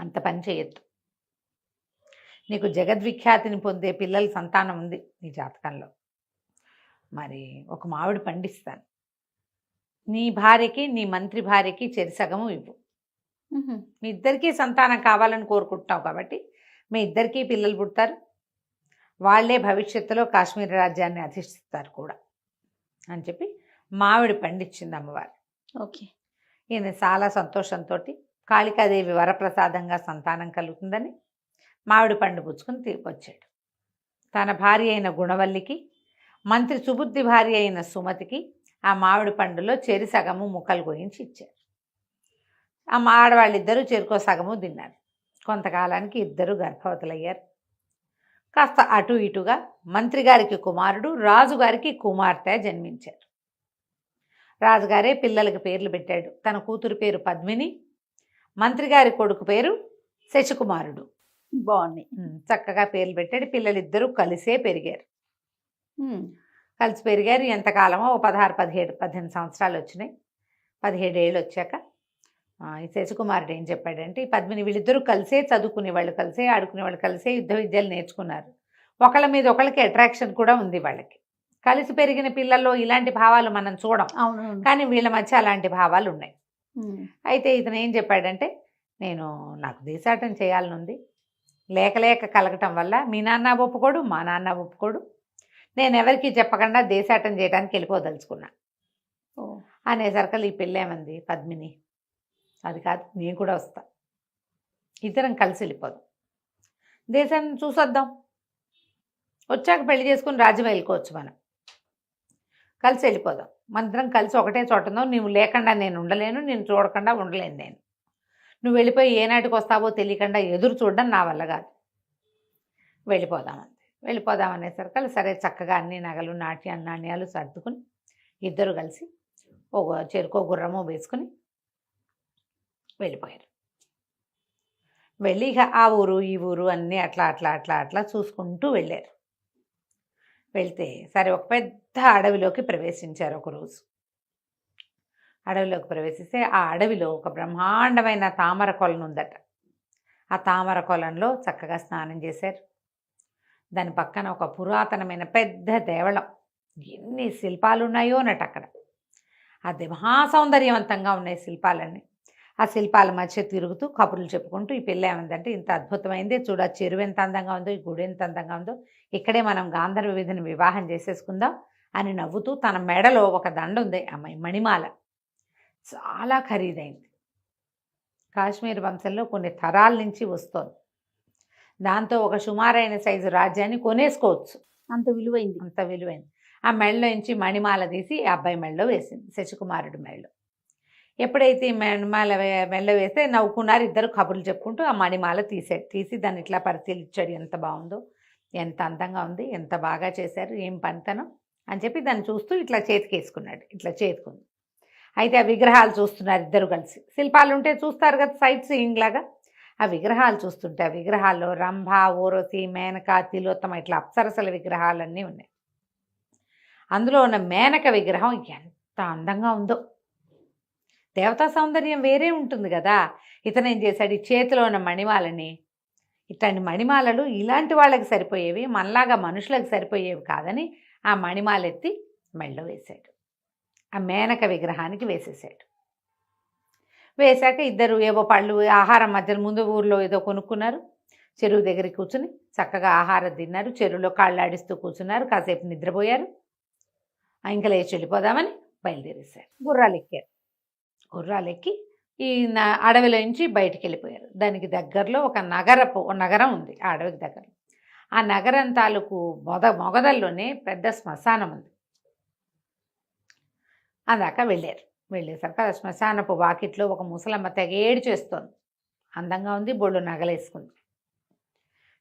అంత పని చేయొద్దు, నీకు జగద్విఖ్యాతిని పొందే పిల్లల సంతానం ఉంది నీ జాతకంలో, మరి ఒక మామిడి పండిస్తాను, నీ భార్యకి నీ మంత్రి భార్యకి చెరిసగము ఇవ్వు, మీ ఇద్దరికీ సంతానం కావాలని కోరుకుంటున్నావు కాబట్టి మీ ఇద్దరికీ పిల్లలు పుడతారు, వాళ్లే భవిష్యత్తులో కాశ్మీర్ రాజ్యాన్ని అధిష్టిస్తారు కూడా అని చెప్పి మామిడి పండించింది అమ్మవారు. ఓకే. ఈయన చాలా సంతోషంతో కాళికాదేవి వరప్రసాదంగా సంతానం కలుగుతుందని మామిడి పండు పుచ్చుకుని వచ్చాడు. తన భార్య అయిన గుణవల్లికి, మంత్రి సుబుద్ధి భార్య అయిన సుమతికి ఆ మామిడి పండులో చెరి సగము ముక్కలు కోయించి ఇచ్చారు. ఆ ఆడవాళ్ళిద్దరూ చెరుకో సగము తిన్నారు. కొంతకాలానికి ఇద్దరు గర్భవతులయ్యారు. కాస్త అటు ఇటుగా మంత్రి గారికి కుమారుడు, రాజుగారికి కుమార్తె జన్మించారు. రాజుగారే పిల్లలకి పేర్లు పెట్టాడు. తన కూతురు పేరు పద్మిని, మంత్రి గారి కొడుకు పేరు శశికుమారుడు. బాగున్నాయి, చక్కగా పేర్లు పెట్టాడు. పిల్లలిద్దరూ కలిసే పెరిగారు. కలిసి పెరిగారు. ఎంతకాలమో 16, 17, 18 సంవత్సరాలు వచ్చినాయి. 17 ఏళ్ళు వచ్చాక ఈ శశికుమారుడు ఏం చెప్పాడంటే, ఈ పద్మిని వీళ్ళిద్దరూ కలిసే చదువుకునేవాళ్ళు, కలిసే ఆడుకునేవాళ్ళు, కలిసే యుద్ధ విద్యలు నేర్చుకున్నారు. ఒకళ్ళ మీద ఒకళ్ళకి అట్రాక్షన్ కూడా ఉంది వాళ్ళకి. కలిసి పెరిగిన పిల్లల్లో ఇలాంటి భావాలు మనం చూడం, కానీ వీళ్ళ మధ్య అలాంటి భావాలు ఉన్నాయి. అయితే ఇతను ఏం చెప్పాడంటే, నాకు దేశాటం చేయాలనుంది, లేక లేక కలగటం వల్ల మీ నాన్న ఒప్పుకోడు, మా నాన్న ఒప్పుకోడు, నేను ఎవరికి చెప్పకుండా దేశాటం చేయడానికి వెళ్ళిపోదలుచుకున్నా అనేసరికి ఈ పిల్లేమంది పద్మిని, అది కాదు నేను కూడా వస్తా, ఇద్దరం కలిసి వెళ్ళిపోదాం, దేశాన్ని చూసొద్దాం, వచ్చాక పెళ్లి చేసుకుని రాజ్యం వెళ్ళుకోవచ్చు, మనం కలిసి వెళ్ళిపోదాం, మనిద్దరం కలిసి ఒకటే చోట ఉందాం, నువ్వు లేకుండా నేను ఉండలేను, నేను చూడకుండా ఉండలేను, నువ్వు వెళ్ళిపోయి ఏనాటికి వస్తావో తెలియకుండా ఎదురు చూడడం నా వల్ల కాదు, వెళ్ళిపోదాం అనేసరికి సరే చక్కగా అన్ని నగలు నాణ్యాలు సర్దుకుని ఇద్దరు కలిసి ఒక చెరుకో గుర్రమో వేసుకుని వెళ్ళిపోయారు. వెళ్ళి ఇక ఆ ఊరు ఈ ఊరు అన్నీ అట్లా చూసుకుంటూ వెళ్ళారు. వెళ్తే సరే ఒక పెద్ద అడవిలోకి ప్రవేశించారు. ఒకరోజు అడవిలోకి ప్రవేశిస్తే ఆ అడవిలో ఒక బ్రహ్మాండమైన తామర కొలను ఉందట. ఆ తామర కొలంలో చక్కగా స్నానం చేశారు. దాని పక్కన ఒక పురాతనమైన పెద్ద దేవళం, ఎన్ని శిల్పాలు ఉన్నాయో అన్నట్టు అక్కడ. అది మహాసౌందర్యవంతంగా ఉన్నాయి శిల్పాలన్నీ. ఆ శిల్పాల మధ్య తిరుగుతూ కబుర్లు చెప్పుకుంటూ ఈ పిల్ల ఏమందంటే, ఇంత అద్భుతమైంది చూడ, చెరువు ఎంత అందంగా ఉందో, ఈ గుడి ఎంత అందంగా ఉందో, ఇక్కడే మనం గాంధర్వ విధిని వివాహం చేసేసుకుందాం అని నవ్వుతూ, తన మెడలో ఒక దండ ఉంది అమ్మాయి, మణిమాల, చాలా ఖరీదైంది. కాశ్మీర్ వంశంలో కొన్ని తరాల నుంచి వస్తోంది. దాంతో ఒక సుమారైన సైజు రాజ్యాన్ని కొనేసుకోవచ్చు, అంత విలువైంది. అంత విలువైంది. ఆ మెడలో నుంచి మణిమాల తీసి ఆ అబ్బాయి మెడలో వేసింది, శశికుమారుడి మెడలో. ఎప్పుడైతే ఈ మణిమాల మెడలో వేస్తే నవ్వుకున్నారు ఇద్దరు, కబుర్లు చెప్పుకుంటూ. ఆ మణిమాల తీసి దాన్ని ఇట్లా పరిశీలించాడు, ఎంత బాగుందో, ఎంత అందంగా ఉంది, ఎంత బాగా చేశారు, ఏం పనితనం అని చెప్పి దాన్ని చూస్తూ ఇట్లా చేతికి వేసుకున్నాడు, ఇట్లా చేతికుంది. అయితే ఆ విగ్రహాలు చూస్తున్నారు ఇద్దరు కలిసి. శిల్పాలు ఉంటే చూస్తారు కదా సైట్ సీయింగ్ లాగా. ఆ విగ్రహాలు చూస్తుంటే ఆ విగ్రహాల్లో రంభ, ఊర్వశి, మేనక, తిలోత్తమ ఇట్లా అప్సరసల విగ్రహాలన్నీ ఉన్నాయి. అందులో ఉన్న మేనక విగ్రహం ఎంత అందంగా ఉందో. దేవతా సౌందర్యం వేరే ఉంటుంది కదా. ఇతను ఏం చేశాడు, ఈ చేతిలో ఉన్న మణిమాలని, ఇట్లాంటి మణిమాలలు ఇలాంటి వాళ్ళకి సరిపోయేవి, మనలాగా మనుషులకు సరిపోయేవి కాదని ఆ మణిమాల ఎత్తి మెడలో వేశాడు, ఆ మేనక విగ్రహానికి వేసేసాడు. వేశాక ఇద్దరు ఏవో పళ్ళు ఆహారం మధ్యలో ముందు ఊర్లో ఏదో కొనుక్కున్నారు, చెరువు దగ్గరికి కూర్చుని చక్కగా ఆహారం తిన్నారు, చెరువులో కాళ్ళు ఆడిస్తూ కూర్చున్నారు, కాసేపు నిద్రపోయారు. ఇంకా లేచి వెళ్ళిపోదామని బయలుదేరేశారు. గుర్రాలు ఎక్కారు. గుర్రాలు ఎక్కి ఈ అడవిలో నుంచి బయటికి వెళ్ళిపోయారు. దానికి దగ్గరలో ఒక నగరం ఉంది ఆ అడవికి దగ్గర. ఆ నగరం తాలూకు మొగదల్లోనే పెద్ద శ్మశానం ఉంది. అందాక వెళ్ళారు. వెళ్ళేసరికి ఆ శ్మశానపు వాకిట్లో ఒక ముసలమ్మ తెగ ఏడు చేస్తోంది. అందంగా ఉంది, బొళ్ళు నగలేసుకుంది.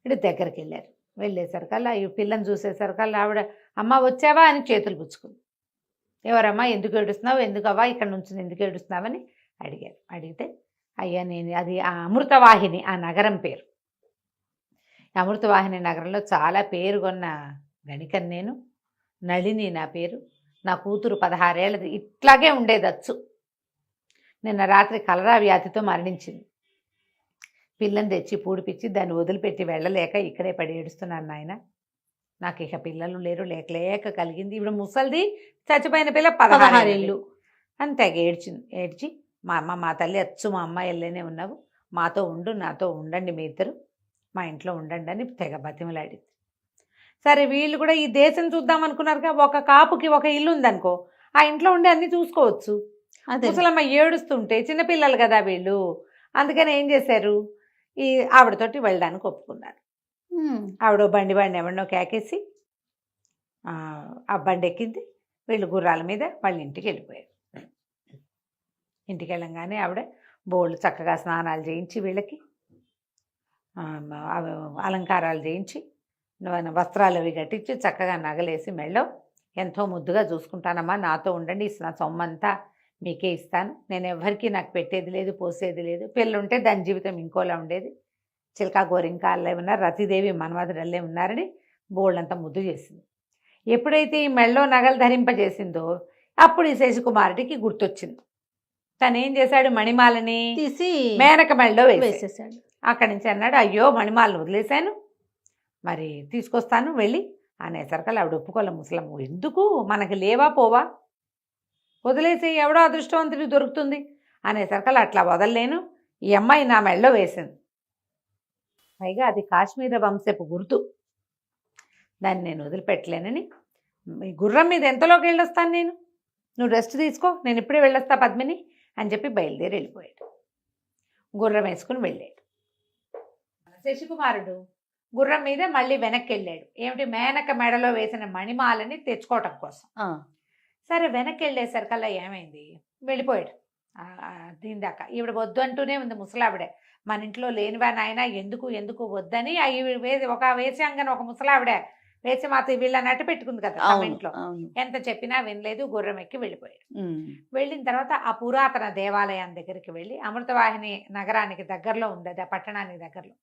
ఇటు దగ్గరికి వెళ్ళారు. వెళ్ళేసరికల్లా ఈ పిల్లని చూసేసరికల్లా ఆవిడ, అమ్మ వచ్చావా అని చేతులు పుచ్చుకుంది. ఎవరమ్మా, ఎందుకు ఏడుస్తున్నావు, ఎందుకవ్వా ఇక్కడ నుంచి ఎందుకు ఏడుస్తున్నావని అడిగారు. అడిగితే, అయ్యా నేను అది ఆ అమృతవాహిని ఆ నగరం పేరు. అమృతవాహిని నగరంలో చాలా పేరుగొన్న గణికని నేను, నళిని నా పేరు, నా కూతురు 16 ఏళ్ళది, ఇట్లాగే ఉండేదచ్చు. నిన్న రాత్రి కలరా వ్యాధితో మరణించింది. పిల్లని తెచ్చి పూడిపిచ్చి దాన్ని వదిలిపెట్టి వెళ్ళలేక ఇక్కడే పడి ఏడుస్తున్నాను నాయన. నాకు ఇక పిల్లలు లేరు, లేక కలిగింది. ఇప్పుడు ముసలిది, చచ్చిపోయిన పిల్ల 16 ఏళ్ళు అని తెగ ఏడ్చి మా అమ్మ, మా తల్లి అచ్చు మా అమ్మ ఎల్లేనే ఉన్నావు, మాతో ఉండు, నాతో ఉండండి, మీ ఇద్దరు మా ఇంట్లో ఉండండి అని తెగ బతిమలాడింది. సరే వీళ్ళు కూడా ఈ దేశం చూద్దాం అనుకున్నారుగా. ఒక కాపుకి ఒక ఇల్లు ఉందనుకో, ఆ ఇంట్లో ఉండి అన్ని చూసుకోవచ్చు. ముసలమ్మ ఏడుస్తుంటే చిన్నపిల్లలు కదా వీళ్ళు, అందుకని ఏం చేశారు, ఈ ఆవిడతోటి వెళ్ళడానికి ఒప్పుకున్నారు. ఆవిడ బండి ఎవరినో కేకేసి ఆ బండి ఎక్కింది. వీళ్ళు గుర్రాల మీద వాళ్ళ ఇంటికి వెళ్ళిపోయారు. ఇంటికి వెళ్ళంగానే ఆవిడ బోళ్ళు చక్కగా స్నానాలు చేయించి, వీళ్ళకి అలంకారాలు చేయించి, వస్త్రాలు అవి కట్టించి, చక్కగా నగలేసి మెళ్ళో, ఎంతో ముద్దుగా చూసుకుంటానమ్మా, నాతో ఉండండి, నా సొమ్మంతా మీకే ఇస్తాను, నేను ఎవరికి నాకు పెట్టేది లేదు, పోసేది లేదు. పిల్లుంటే దాని జీవితం ఇంకోలా ఉండేది, చిలకా గోరింకాళ్ళే ఉన్నారు, రతిదేవి మన్మధుడల్లే ఉన్నారని బోళ్ళంతా ముద్దు చేసింది. ఎప్పుడైతే ఈ మెళ్ళో నగలు ధరింపజేసిందో అప్పుడు ఈ శశికుమారుడికి గుర్తొచ్చింది. తను ఏం చేశాడు, మణిమాలని తీసి మేనక మెళ్ళో వేసేసాడు. అక్కడి నుంచి అన్నాడు, అయ్యో మణిమాలను వదిలేశాను, మరి తీసుకొస్తాను వెళ్ళి అనేసరికల్ ఆవిడ ఒప్పుకోలే. ముసలమ్మ, ఎందుకు, మనకి లేవా పోవా, వదిలేసి ఎవడో అదృష్టవంతుడికి దొరుకుతుంది అనేసరికల్ అట్లా వదలలేను, ఈ అమ్మాయి నా మెళ్ళో వేసింది, పైగా అది కాశ్మీర వంశపు గుర్తు, దాన్ని నేను వదిలిపెట్టలేనని, గుర్రం మీద ఎంతలోకి వెళ్ళొస్తాను నేను, నువ్వు రెస్ట్ తీసుకో, నేను ఇప్పుడే వెళ్ళొస్తా పద్మిని అని చెప్పి బయలుదేరి వెళ్ళిపోయాడు. గుర్రం వేసుకుని వెళ్ళాడు. శశికుమారుడు గుర్రం మీద మళ్ళీ వెనక్కి వెళ్ళాడు. ఏమిటి, మేనక మెడలో వేసిన మణిమాలని తెచ్చుకోవటం కోసం. సరే వెనక్కి వెళ్ళేసరికల్లా ఏమైంది, వెళ్ళిపోయాడు. దీని దాకా ఈవిడ వద్దు అంటూనే ఉంది ముసలావిడే, మన ఇంట్లో లేనివా నాయన, ఎందుకు వద్దని ఒక వేసాంగని ఒక ముసలావిడే వేసి మాత వీళ్ళని అట్టు పెట్టుకుంది కదా ఇంట్లో. ఎంత చెప్పినా వినలేదు, గుర్రం ఎక్కి వెళ్ళిపోయాడు. వెళ్ళిన తర్వాత ఆ పురాతన దేవాలయం దగ్గరికి వెళ్ళి, అమృతవాహిని నగరానికి దగ్గరలో ఉంది అది, ఆ పట్టణానికి దగ్గరలో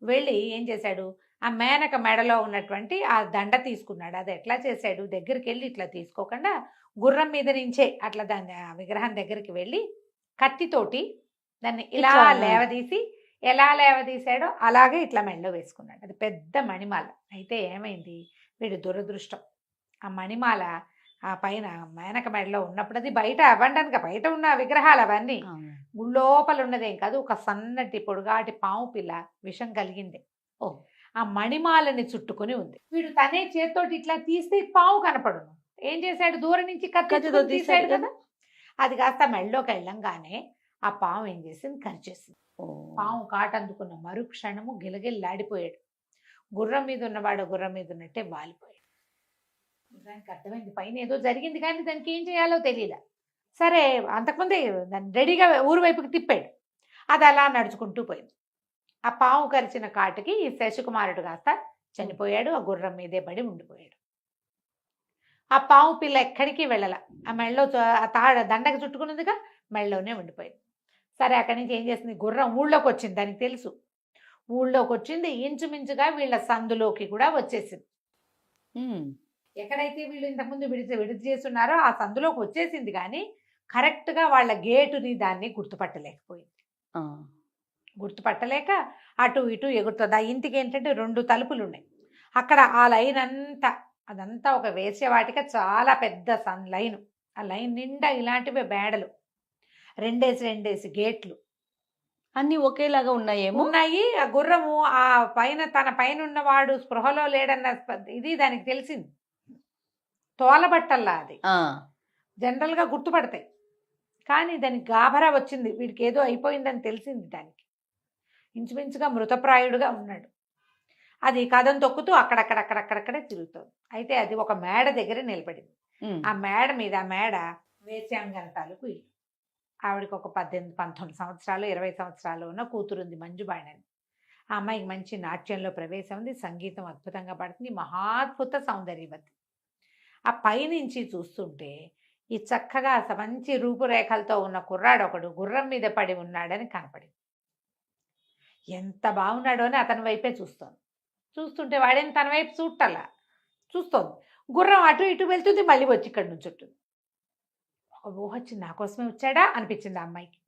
వెళ్ళి ఏం చేశాడు, ఆ మేనక మెడలో ఉన్నటువంటి ఆ దండ తీసుకున్నాడు. అది ఎట్లా చేశాడు, దగ్గరికి వెళ్ళి ఇట్లా తీసుకోకుండా గుర్రం మీద నుంచే అట్లా దాన్ని ఆ విగ్రహం దగ్గరికి వెళ్ళి కత్తితోటి దాన్ని ఇలా లేవదీసి, ఎలా లేవదీశాడో అలాగే ఇట్లా మెడలో వేసుకున్నాడు. అది పెద్ద మణిమాల. అయితే ఏమైంది, వీడి దురదృష్టం, ఆ మణిమాల ఆ పైన మేనక మెడలో ఉన్నప్పుడు అది బయట అవ్వండానికి బయట ఉన్న విగ్రహాలు అవన్నీ లోపల ఉన్నదేం కాదు, ఒక సన్నటి పొడుగాటి పాము పిల్ల విషం కలిగింది. ఓ. ఆ మణిమాలని చుట్టుకొని ఉంది. వీడు తనే చేత్తోటి ఇట్లా తీస్తే పాము కనపడును. ఏం చేశాడు, దూరం నుంచి కత్తితో తీసాడు కదా, అది కాస్త మెడలోకి వెళ్ళంగానే ఆ పాము ఏం చేసింది, కరిచేసింది. పాము కాటందుకున్న మరుక్షణము గిలగిల్లాడిపోయాడు. గుర్రం మీద ఉన్నవాడు గుర్రం మీద ఉన్నట్టే వాలిపోయాడు. దానికి అర్థమైంది పైన ఏదో జరిగింది, కానీ దానికి ఏం చేయాలో తెలియలే. సరే, అంతకుముందే దాన్ని రెడీగా ఊరు వైపుకి తిప్పాడు. అది అలా నడుచుకుంటూ పోయింది. ఆ పాము కరిచిన కాటుకి ఈ శశికుమారుడు కాస్త చనిపోయాడు. ఆ గుర్రం మీదే పడి ఉండిపోయాడు. ఆ పాము పిల్ల ఎక్కడికి వెళ్ళాల, ఆ మెళ్ళలో దండకు చుట్టుకున్నదిగా మెళ్ళలోనే ఉండిపోయింది. సరే, అక్కడి నుంచి ఏం చేసింది, గుర్రం ఊళ్ళోకి వచ్చింది. దానికి తెలుసు ఊళ్ళోకి వచ్చింది. ఇంచుమించుగా వీళ్ళ సందులోకి కూడా వచ్చేసింది. ఎక్కడైతే వీళ్ళు ఇంతకుముందు విడిచి చేస్తున్నారో ఆ సందులోకి వచ్చేసింది, కానీ కరెక్ట్గా వాళ్ళ గేటుని దాన్ని గుర్తుపట్టలేకపోయింది. గుర్తుపట్టలేక అటు ఇటు ఎగురుతుంది. ఆ ఇంటికి ఏంటంటే 2 తలుపులు ఉన్నాయి. అక్కడ ఆ లైన్ అంతా అదంతా ఒక వేసేవాటిక చాలా పెద్ద లైను. ఆ లైన్ నిండా ఇలాంటివే బేడలు, 2 గేట్లు అన్ని ఒకేలాగా ఉన్నాయి. ఆ గుర్రము ఆ పైన తన పైన ఉన్నవాడు స్పృహలో లేడన్న ఇది దానికి తెలిసింది. తోలబట్టల్లా అది జనరల్గా గుర్తుపడతాయి, కానీ దానికి గాభరా వచ్చింది. వీడికి ఏదో అయిపోయిందని తెలిసింది దానికి. ఇంచుమించుగా మృతప్రాయుడుగా ఉన్నాడు. అది కథం తొక్కుతూ అక్కడక్కడే తిరుగుతుంది. అయితే అది ఒక మేడ దగ్గర నిలబడింది. ఆ మేడ మీద, ఆ మేడ వేశ్యాంగన తాలూకు ఇల్లు. ఆవిడకి ఒక 18-19 సంవత్సరాలు 20 సంవత్సరాలు ఉన్న కూతురుంది, మంజుబాణని. ఆ అమ్మాయికి మంచి నాట్యంలో ప్రవేశం ఉంది, సంగీతం అద్భుతంగా పడుతుంది, మహాద్భుత సౌందర్యవతి. ఆ పైనుంచి చూస్తుంటే ఈ చక్కగా మంచి రూపురేఖలతో ఉన్న కుర్రాడు ఒకడు గుర్రం మీద పడి ఉన్నాడని కనపడింది. ఎంత బాగున్నాడో అని అతని వైపే చూస్తుంటే వాడేం తన వైపు చూడటల్లా, చూస్తోంది. గుర్రం అటు ఇటు వెళ్తుంది, మళ్ళీ వచ్చి ఇక్కడ నుంచి ఉంటుంది. ఒక ఊహ వచ్చింది, నా కోసమే వచ్చాడా అనిపించింది ఆ అమ్మాయికి.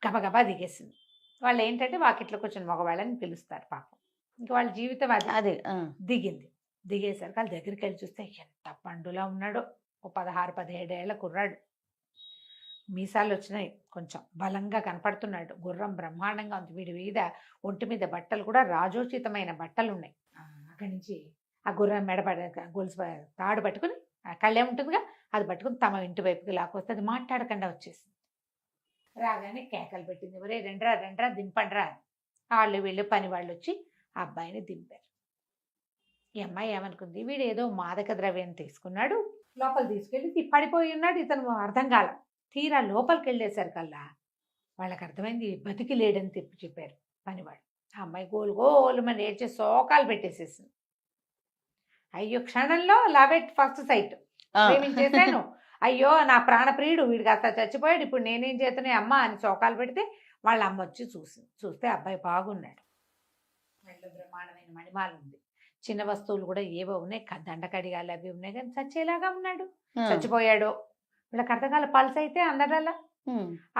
గబగబా దిగేసింది. వాళ్ళు ఏంటంటే వాకిట్లోకి వచ్చిన మగవాళ్ళని పిలుస్తారు పాపం, ఇంకా వాళ్ళ జీవితం అదే. దిగింది. దిగేసరికి వాళ్ళ దగ్గరికి వెళ్ళి చూస్తే ఎంత పండులా ఉన్నాడో. ఓ 16-17 ఏళ్ల కుర్రాడు, మీసాలు వచ్చినాయి, కొంచెం బలంగా కనపడుతున్నాడు. గుర్రం బ్రహ్మాండంగా ఉంది. వీడి మీద ఒంటి మీద బట్టలు కూడా రాజోచితమైన బట్టలు ఉన్నాయి. అక్కడి నుంచి ఆ గుర్రం గొలుసు తాడు పట్టుకుని, కళ్ళే ఉంటుందిగా, అది పట్టుకుని తమ ఇంటి వైపుకి లాక్కొస్తే అది మాట్లాడకుండా వచ్చేసింది. రాగానే కేకలు పెట్టింది, ఒరే రెండ్రా దింపండ్రా. వాళ్ళు వీళ్ళు పని వాళ్ళు వచ్చి ఆ అబ్బాయిని దింపారు. ఈ అమ్మాయి ఏమనుకుంది, వీడు ఏదో మాదక ద్రవ్యం తీసుకున్నాడు, లోపల తీసుకెళ్ళి పడిపోయి ఉన్నాడు, ఇతను అర్థం కాల. తీరా లోపలికి వెళ్ళేసరికల్లా వాళ్ళకి అర్థమైంది బతికి లేడని చెప్పారు పనివాడు. ఆ అమ్మాయి గోలుమని ఏడ్చే శోకాలు పెట్టేసేసింది. అయ్యో, క్షణంలో లవ్ ఎట్ ఫస్ట్ సైట్, ప్రేమించేశాను, అయ్యో నా ప్రాణప్రియుడు వీడు కాస్త చచ్చిపోయాడు, ఇప్పుడు నేనేం చేతనే అమ్మ అని శోకాలు పెడితే వాళ్ళ అమ్మ వచ్చి చూస్తే అబ్బాయి బాగున్నాడు. మెడలో బ్రహ్మాండమైన మణిమాల ఉంది, చిన్న వస్తువులు కూడా ఏవో ఉన్నాయి, దండకడిగాలు అవి ఉన్నాయి, కానీ చచ్చేలాగా ఉన్నాడు. చచ్చిపోయాడు. వీళ్ళకి అర్థకాల పల్స్ అయితే అందరల్లా.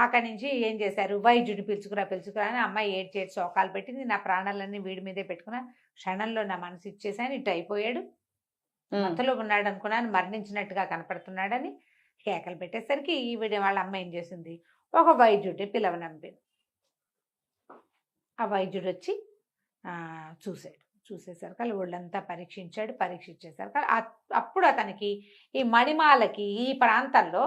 అక్కడి నుంచి ఏం చేశారు, వైద్యుడిని పిలుచుకురా అని అమ్మాయి ఏడ్చేటి శోకాలు పెట్టింది. నా ప్రాణాలన్నీ వీడి మీదే పెట్టుకున్నా, క్షణంలో నా మనసు ఇచ్చేసాను, ఇటు అయిపోయాడు, మత్తులో ఉన్నాడు అనుకున్నాను, మరణించినట్టుగా కనపడుతున్నాడని కేకలు పెట్టేసరికి ఈవిడ వాళ్ళ అమ్మ ఏం చేసింది, ఒక వైద్యుడిని పిలవనంపింది. ఆ వైద్యుడు వచ్చి చూసేసరికి ఒళ్ళంతా పరీక్షించేసరికి అప్పుడు అతనికి ఈ మణిమాలకి ఈ ప్రాంతంలో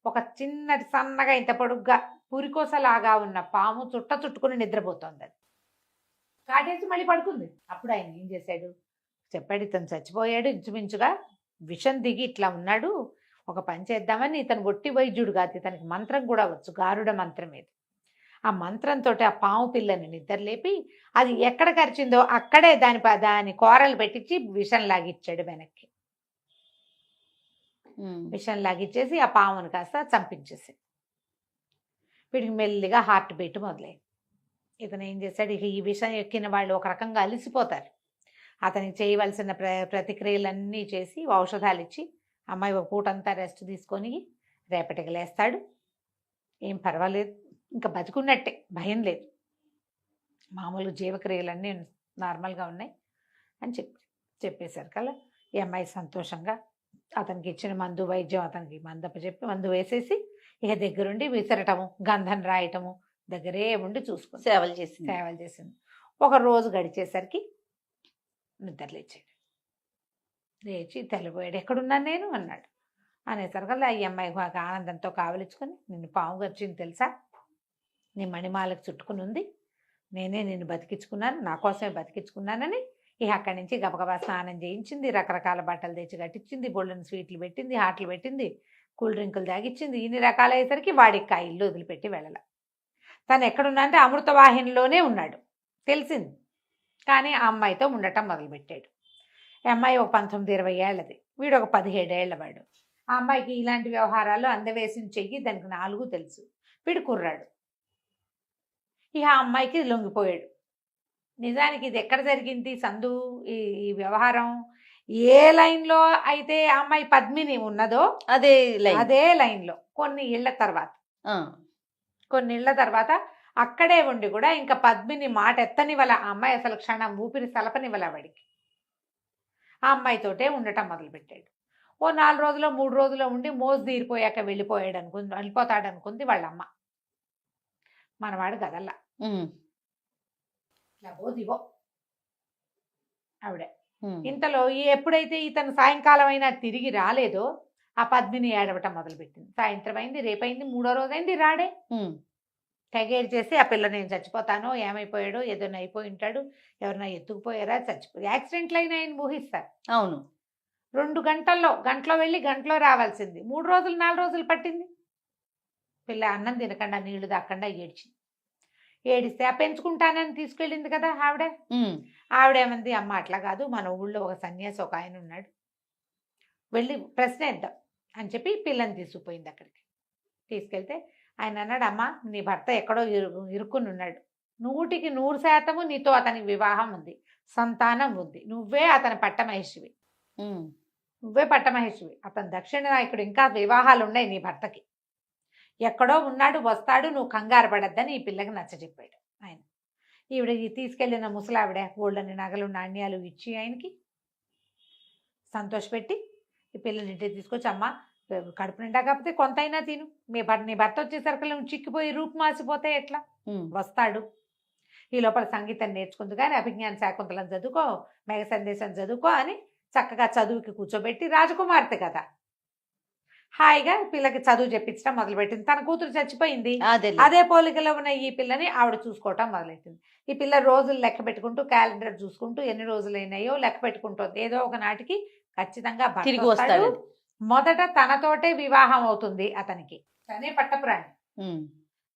ఒక చిన్నటి సన్నగా ఇంత పొడుగ్గా పురికోసలాగా ఉన్న పాము చుట్టుకుని నిద్రపోతుంది. అది కాటేసి మళ్ళీ పడుకుంది. అప్పుడు ఆయన ఏం చేశాడు, చెప్పాడు, ఇతను చచ్చిపోయాడు, ఇంచుమించుగా విషం దిగి ఇట్లా ఉన్నాడు, ఒక పని చేద్దామని. ఇతను ఒట్టి వైద్యుడు కాదు, ఇతనికి మంత్రం కూడా వచ్చు, గారుడ మంత్రం ఏది. ఆ మంత్రంతో ఆ పాము పిల్లని నిద్రలేపి అది ఎక్కడ కరిచిందో అక్కడే దాని కూరలు పెట్టించి విషం లాగిచ్చాడు వెనక్కి. విషం లాగిచ్చేసి ఆ పామును కాస్త చంపించేసి వీడికి మెల్లిగా హార్ట్ బీట్ మొదలైంది. ఇతను ఏం చేశాడు, ఇక ఈ విషం ఎక్కిన వాళ్ళు ఒక రకంగా అలిసిపోతారు. అతనికి చేయవలసిన ప్రతిక్రియలన్నీ చేసి ఔషధాలు ఇచ్చి అమ్మాయి ఒక పూటంతా రెస్ట్ తీసుకొని రేపటికి లేస్తాడు, ఏం పర్వాలేదు, ఇంకా బతుకున్నట్టే, భయం లేదు, మామూలు జీవక్రియలన్నీ నార్మల్గా ఉన్నాయి అని చెప్పేశారు కదా. ఈ అమ్మాయి సంతోషంగా అతనికి ఇచ్చిన మందు వైద్యం అతనికి చెప్పి మందు వేసేసి ఇక దగ్గరుండి విసరటము గంధం రాయటము దగ్గరే ఉండి చూసుకుంది, సేవలు చేసింది. ఒక రోజు గడిచేసరికి నిద్ర లేచి తెల్లబోయాడు. ఎక్కడున్నాను నేను అన్నాడు. అనేసరికల్లా ఈ అమ్మాయి బాగా ఆనందంతో కావలించుకొని, నిన్ను పాము గరిచింది తెలుసా, నీ మణిమాలకు చుట్టుకుని ఉంది, నేనే నిన్ను బతికించుకున్నాను, నా కోసమే బతికించుకున్నానని ఇక అక్కడి నుంచి గబగబా స్నానం చేయించింది, రకరకాల బట్టలు తెచ్చి కట్టించింది, బొళ్ళని స్వీట్లు పెట్టింది, హాట్లు పెట్టింది, కూల్ డ్రింకులు తాగిచ్చింది. ఇన్ని రకాలయ్యేసరికి వాడికి ఆ ఇల్లు వదిలిపెట్టి వెళ్ళాల. తను ఎక్కడున్నా అంటే అమృతవాహినిలోనే ఉన్నాడు తెలిసింది. కానీ ఆ అమ్మాయితో ఉండటం మొదలుపెట్టాడు. ఈ అమ్మాయి ఒక 19-20 ఏళ్ళది, వీడు ఒక 17 ఏళ్ల వాడు. ఆ అమ్మాయికి ఇలాంటి వ్యవహారాల్లో అందవేసిన చెయ్యి, దానికి 4 తెలుసు. వీడు కుర్రాడు. ఇక ఆ అమ్మాయికి లొంగిపోయాడు. నిజానికి ఇది ఎక్కడ జరిగింది సందు ఈ వ్యవహారం? ఏ లైన్లో అయితే ఆ అమ్మాయి పద్మిని ఉన్నదో అదే లైన్లో కొన్ని ఇళ్ల తర్వాత అక్కడే ఉండి కూడా ఇంకా పద్మిని మాట ఎత్తనివల ఆ అమ్మాయి అసలు క్షణం ఊపిరి సలపనివల వాడికి. ఆ అమ్మాయితోటే ఉండటం మొదలుపెట్టాడు. ఓ 4 రోజులు 3 రోజులు ఉండి మోజు తీరిపోయాక వెళ్ళిపోతాడు అనుకుంది వాళ్ళమ్మ. మనవాడు గదల్లా దివో ఆవిడ. ఇంతలో ఎప్పుడైతే ఇతను సాయంకాలం అయినా తిరిగి రాలేదో ఆ పద్మిని ఏడవటం మొదలుపెట్టింది. సాయంత్రం అయింది, రేపైంది, 3వ రోజు అయింది, రాడే. తెగేరు చేసి ఆ పిల్ల నేను చచ్చిపోతానో, ఏమైపోయాడో, ఏదైనా అయిపోయి ఉంటాడు, ఎవరైనా ఎత్తుకుపోయారా, యాక్సిడెంట్లు అయినా ఆయన ఊహిస్తారు. అవును. 2 గంటలో వెళ్ళి గంటలో రావాల్సింది 3 రోజులు 4 రోజులు పట్టింది. పిల్ల అన్నం తినకుండా నీళ్లు దాక్కుండా ఏడిస్తే ఆ పెంచుకుంటానని తీసుకెళ్ళింది కదా ఆవిడేమంది, అమ్మ అట్లా కాదు, మన ఊళ్ళో ఒక సన్యాసి ఒక ఆయన ఉన్నాడు, వెళ్ళి ప్రశ్న ఇద్దాం అని చెప్పి పిల్లని తీసుకుపోయింది. అక్కడికి తీసుకెళ్తే ఆయన అన్నాడు, అమ్మ నీ భర్త ఎక్కడో ఇరుక్కుని ఉన్నాడు, 100% నీతో అతనికి వివాహం ఉంది, సంతానం ఉంది, నువ్వే అతని పట్టమహేషివి, అతని దక్షిణ నాయకుడు, ఇంకా వివాహాలు ఉన్నాయి నీ భర్తకి, ఎక్కడో ఉన్నాడు, వస్తాడు, నువ్వు కంగారు పడద్దని ఈ పిల్లకి నచ్చజెప్పాడు ఆయన. ఈవిడ తీసుకెళ్ళిన ముసలావిడ గోల్డని నగలు నాణ్యాలు ఇచ్చి ఆయనకి సంతోషపెట్టి ఈ పిల్లని ఇంటికి తీసుకొచ్చి, అమ్మ కడుపు నిండా కాకపోతే కొంతైనా తిను, నీ భర్త వచ్చేసరికి నువ్వు చిక్కిపోయి రూపు మాసిపోతే ఎట్లా, వస్తాడు, ఈ లోపల సంగీతం నేర్చుకుంది కానీ అభిజ్ఞాన శాకుంతలం చదువుకో, మేఘ సందేశం చదువుకో అని చక్కగా చదువుకి కూర్చోబెట్టి, రాజకుమార్తె కదా హాయిగా పిల్లకి చదువు చెప్పించడం మొదలుపెట్టింది. తన కూతురు చచ్చిపోయింది, అదే పోలికలో ఉన్న ఈ పిల్లని ఆవిడ చూసుకోవటం మొదలెట్టింది. ఈ పిల్ల రోజులు లెక్క పెట్టుకుంటూ, క్యాలెండర్ చూసుకుంటూ ఎన్ని రోజులు అయినాయో లెక్క పెట్టుకుంటుంది. ఏదో ఒక నాటికి ఖచ్చితంగా తిరిగి వస్తాడు. మొదట తనతోటే వివాహం అవుతుంది అతనికి, తనే పట్టపురాణి,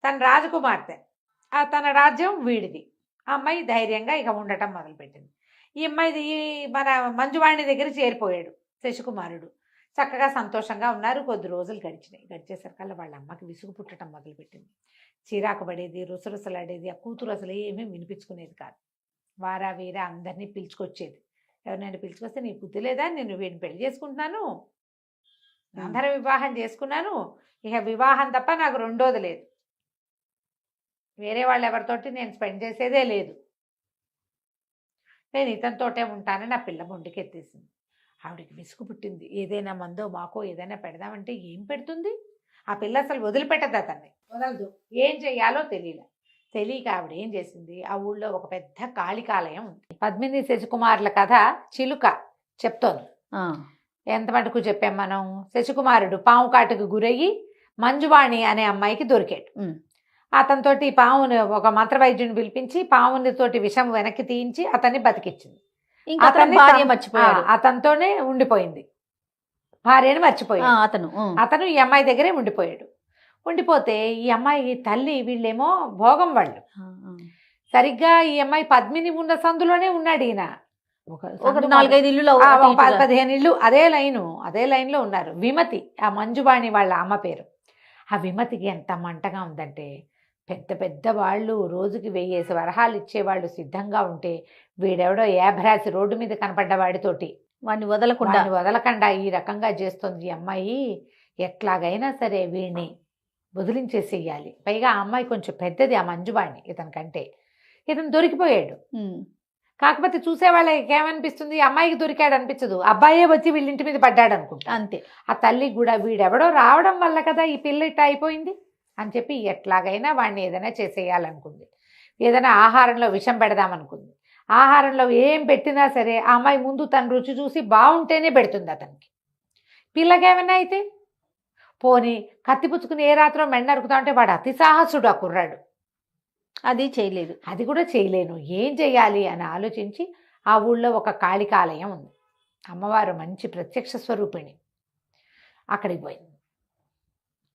తన రాజకుమార్తె, తన రాజ్యం వీడిది. ఆ అమ్మాయి ధైర్యంగా ఇక ఉండటం మొదలుపెట్టింది. ఈ అమ్మాయి మన మంజువాణి దగ్గర చేరిపోయాడు శశికుమారుడు. చక్కగా సంతోషంగా ఉన్నారు. కొద్ది రోజులు గడిచేసరికల్లా వాళ్ళ అమ్మకి విసుగు పుట్టడం మొదలుపెట్టింది. చిరాకు పడేది, రుసరుసలాడేది. ఆ కూతురు అసలు ఏమీ వినిపించుకునేది కాదు. వారా వీరా అందరినీ పిలుచుకొచ్చేది. ఎవరినైనా పిలుచుకొస్తే నీ బుద్ధి లేదా, నేను వీడిని పెళ్లి చేసుకుంటున్నాను, అందరూ వివాహం చేసుకున్నాను, ఇక వివాహం తప్ప నాకు రెండోది లేదు, వేరే వాళ్ళు ఎవరితోటి నేను స్పెండ్ చేసేదే లేదు, నేను ఇతనితోటే ఉంటానని ఆ పిల్ల మొండికెత్తేసింది. ఆవిడకి విసుగు పుట్టింది. ఏదైనా మందో మాకో ఏదైనా పెడదామంటే ఏం పెడుతుంది ఆ పిల్ల, అసలు వదిలిపెట్టదు, అతన్ని వదలదు. ఏం చెయ్యాలో తెలియక ఆవిడ ఏం చేసింది, ఆ ఊళ్ళో ఒక పెద్ద కాళికాలయం ఉంది. పద్మిని శశికుమారుల కథ చిలుక చెప్తోంది. ఎంత మటుకు చెప్పాం మనం, శశికుమారుడు పాము కాటుకు గురయ్యి మంజువాణి అనే అమ్మాయికి దొరికాడు. అతనితోటి పావుని ఒక మంత్రవైద్యుని పిలిపించి పావునితోటి విషం వెనక్కి తీయించి అతన్ని బతికిచ్చింది. అతనితోనే ఉండిపోయింది, భార్యని మర్చిపోయింది. అతను ఈ అమ్మాయి దగ్గరే ఉండిపోతే ఈ అమ్మాయి తల్లి, వీళ్ళేమో భోగం వాళ్ళు, సరిగ్గా ఈ అమ్మాయి పద్మిని ఉన్న సందులోనే ఉన్నాడు ఈయన. 4-5 ఇల్లు 15 ఇల్లు అదే లైన్లో ఉన్నారు. విమతి ఆ మంజువాణి వాళ్ళ అమ్మ పేరు. ఆ విమతికి ఎంత మంటగా ఉందంటే, పెద్ద వాళ్ళు రోజుకి 1000 వరహాలు ఇచ్చేవాళ్ళు సిద్ధంగా ఉంటే, వీడెవడో ఏభరాసి రోడ్డు మీద కనపడ్డ వాడితోటి వాడిని వదలకుండా ఈ రకంగా చేస్తుంది ఈ అమ్మాయి. ఎట్లాగైనా సరే వీడిని వదిలించేసేయాలి. పైగా ఆ అమ్మాయి కొంచెం పెద్దది, ఆ మంజువాణి ఇతనికంటే. ఇతను దొరికిపోయాడు. కాకపోతే చూసే వాళ్ళకి ఏమనిపిస్తుంది, అమ్మాయికి దొరికాడు అనిపించదు, అబ్బాయే వచ్చి వీళ్ళింటి మీద పడ్డాడు అనుకుంటా. అంతే. ఆ తల్లికి కూడా వీడెవడో రావడం వల్ల కదా ఈ పిల్ల ఇట్లా అయిపోయింది అని చెప్పి ఎట్లాగైనా వాడిని ఏదైనా చేసేయాలనుకుంది. ఏదైనా ఆహారంలో విషం పెడదామనుకుంది. ఆహారంలో ఏం పెట్టినా సరే ఆ అమ్మాయి ముందు తన రుచి చూసి బాగుంటేనే పెడుతుంది అతనికి. పిల్లకేమైనా అయితే పోనీ కత్తి పుచ్చుకుని ఏ రాత్రో మెండ నరుకుతా ఉంటే వాడు అతి సాహసుడు ఆ కుర్రాడు. అది చేయలేదు. అది కూడా చేయలేను, ఏం చెయ్యాలి అని ఆలోచించి ఆ ఊళ్ళో ఒక కాళికాలయం ఉంది, అమ్మవారు మంచి ప్రత్యక్ష స్వరూపిణి, అక్కడికి పోయింది.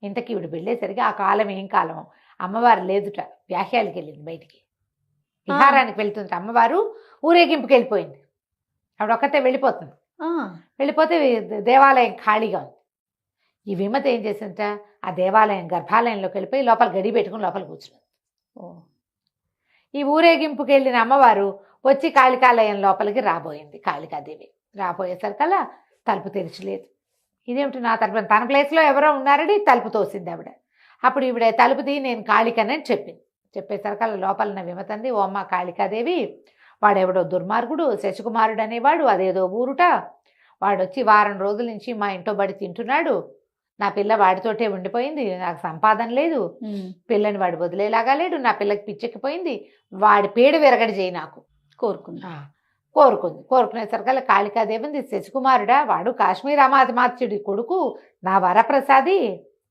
ఇంతకీ ఇవిడు వెళ్ళేసరికి ఆ కాలం ఏం కాలమో అమ్మవారు లేదుట, వ్యాహ్యాలకి వెళ్ళింది, బయటికి విహారానికి వెళ్తుంది. అమ్మవారు ఊరేగింపుకి వెళ్ళిపోయింది. ఆవిడ ఒక్కతే వెళ్ళిపోతుంది. వెళ్ళిపోతే దేవాలయం ఖాళీగా ఉంది. ఈ విమత ఏం చేసింట, ఆ దేవాలయం గర్భాలయంలోకి వెళ్ళిపోయి లోపల గడి పెట్టుకుని లోపల కూర్చుంది. ఈ ఊరేగింపుకి వెళ్ళిన అమ్మవారు వచ్చి కాళికాలయం లోపలికి రాబోయింది. కాళికాదేవి రాబోయేసరికల్లా తలుపు తెరిచలేదు. ఇదేమిటి నా తలుపు, తన ప్లేస్లో ఎవరో ఉన్నారని తలుపు తోసింది ఆవిడ. అప్పుడు ఈవిడ తలుపు తీయి నేను కాళికనని చెప్పింది. చెప్పేసరికల్లా లోపలన్న విమతంది, ఓ అమ్మ కాళికాదేవి, వాడెవడో దుర్మార్గుడు శశికుమారుడు అనేవాడు, అదేదో ఊరుట, వాడొచ్చి వారం రోజుల నుంచి మా ఇంట్లో బడి తింటున్నాడు, నా పిల్ల వాడితోటే ఉండిపోయింది, నాకు సంపాదన లేదు, పిల్లని వాడు వదిలేలాగా లేడు, నా పిల్లకి పిచ్చెక్కిపోయింది, వాడి పేడ విరగడి చేయి నాకు కోరుకునేసరికల్లా కాళికాదేవింది, శశికుమారుడా, వాడు కాశ్మీర్ అమాతిమాత్యుడి కొడుకు, నా వరప్రసాది,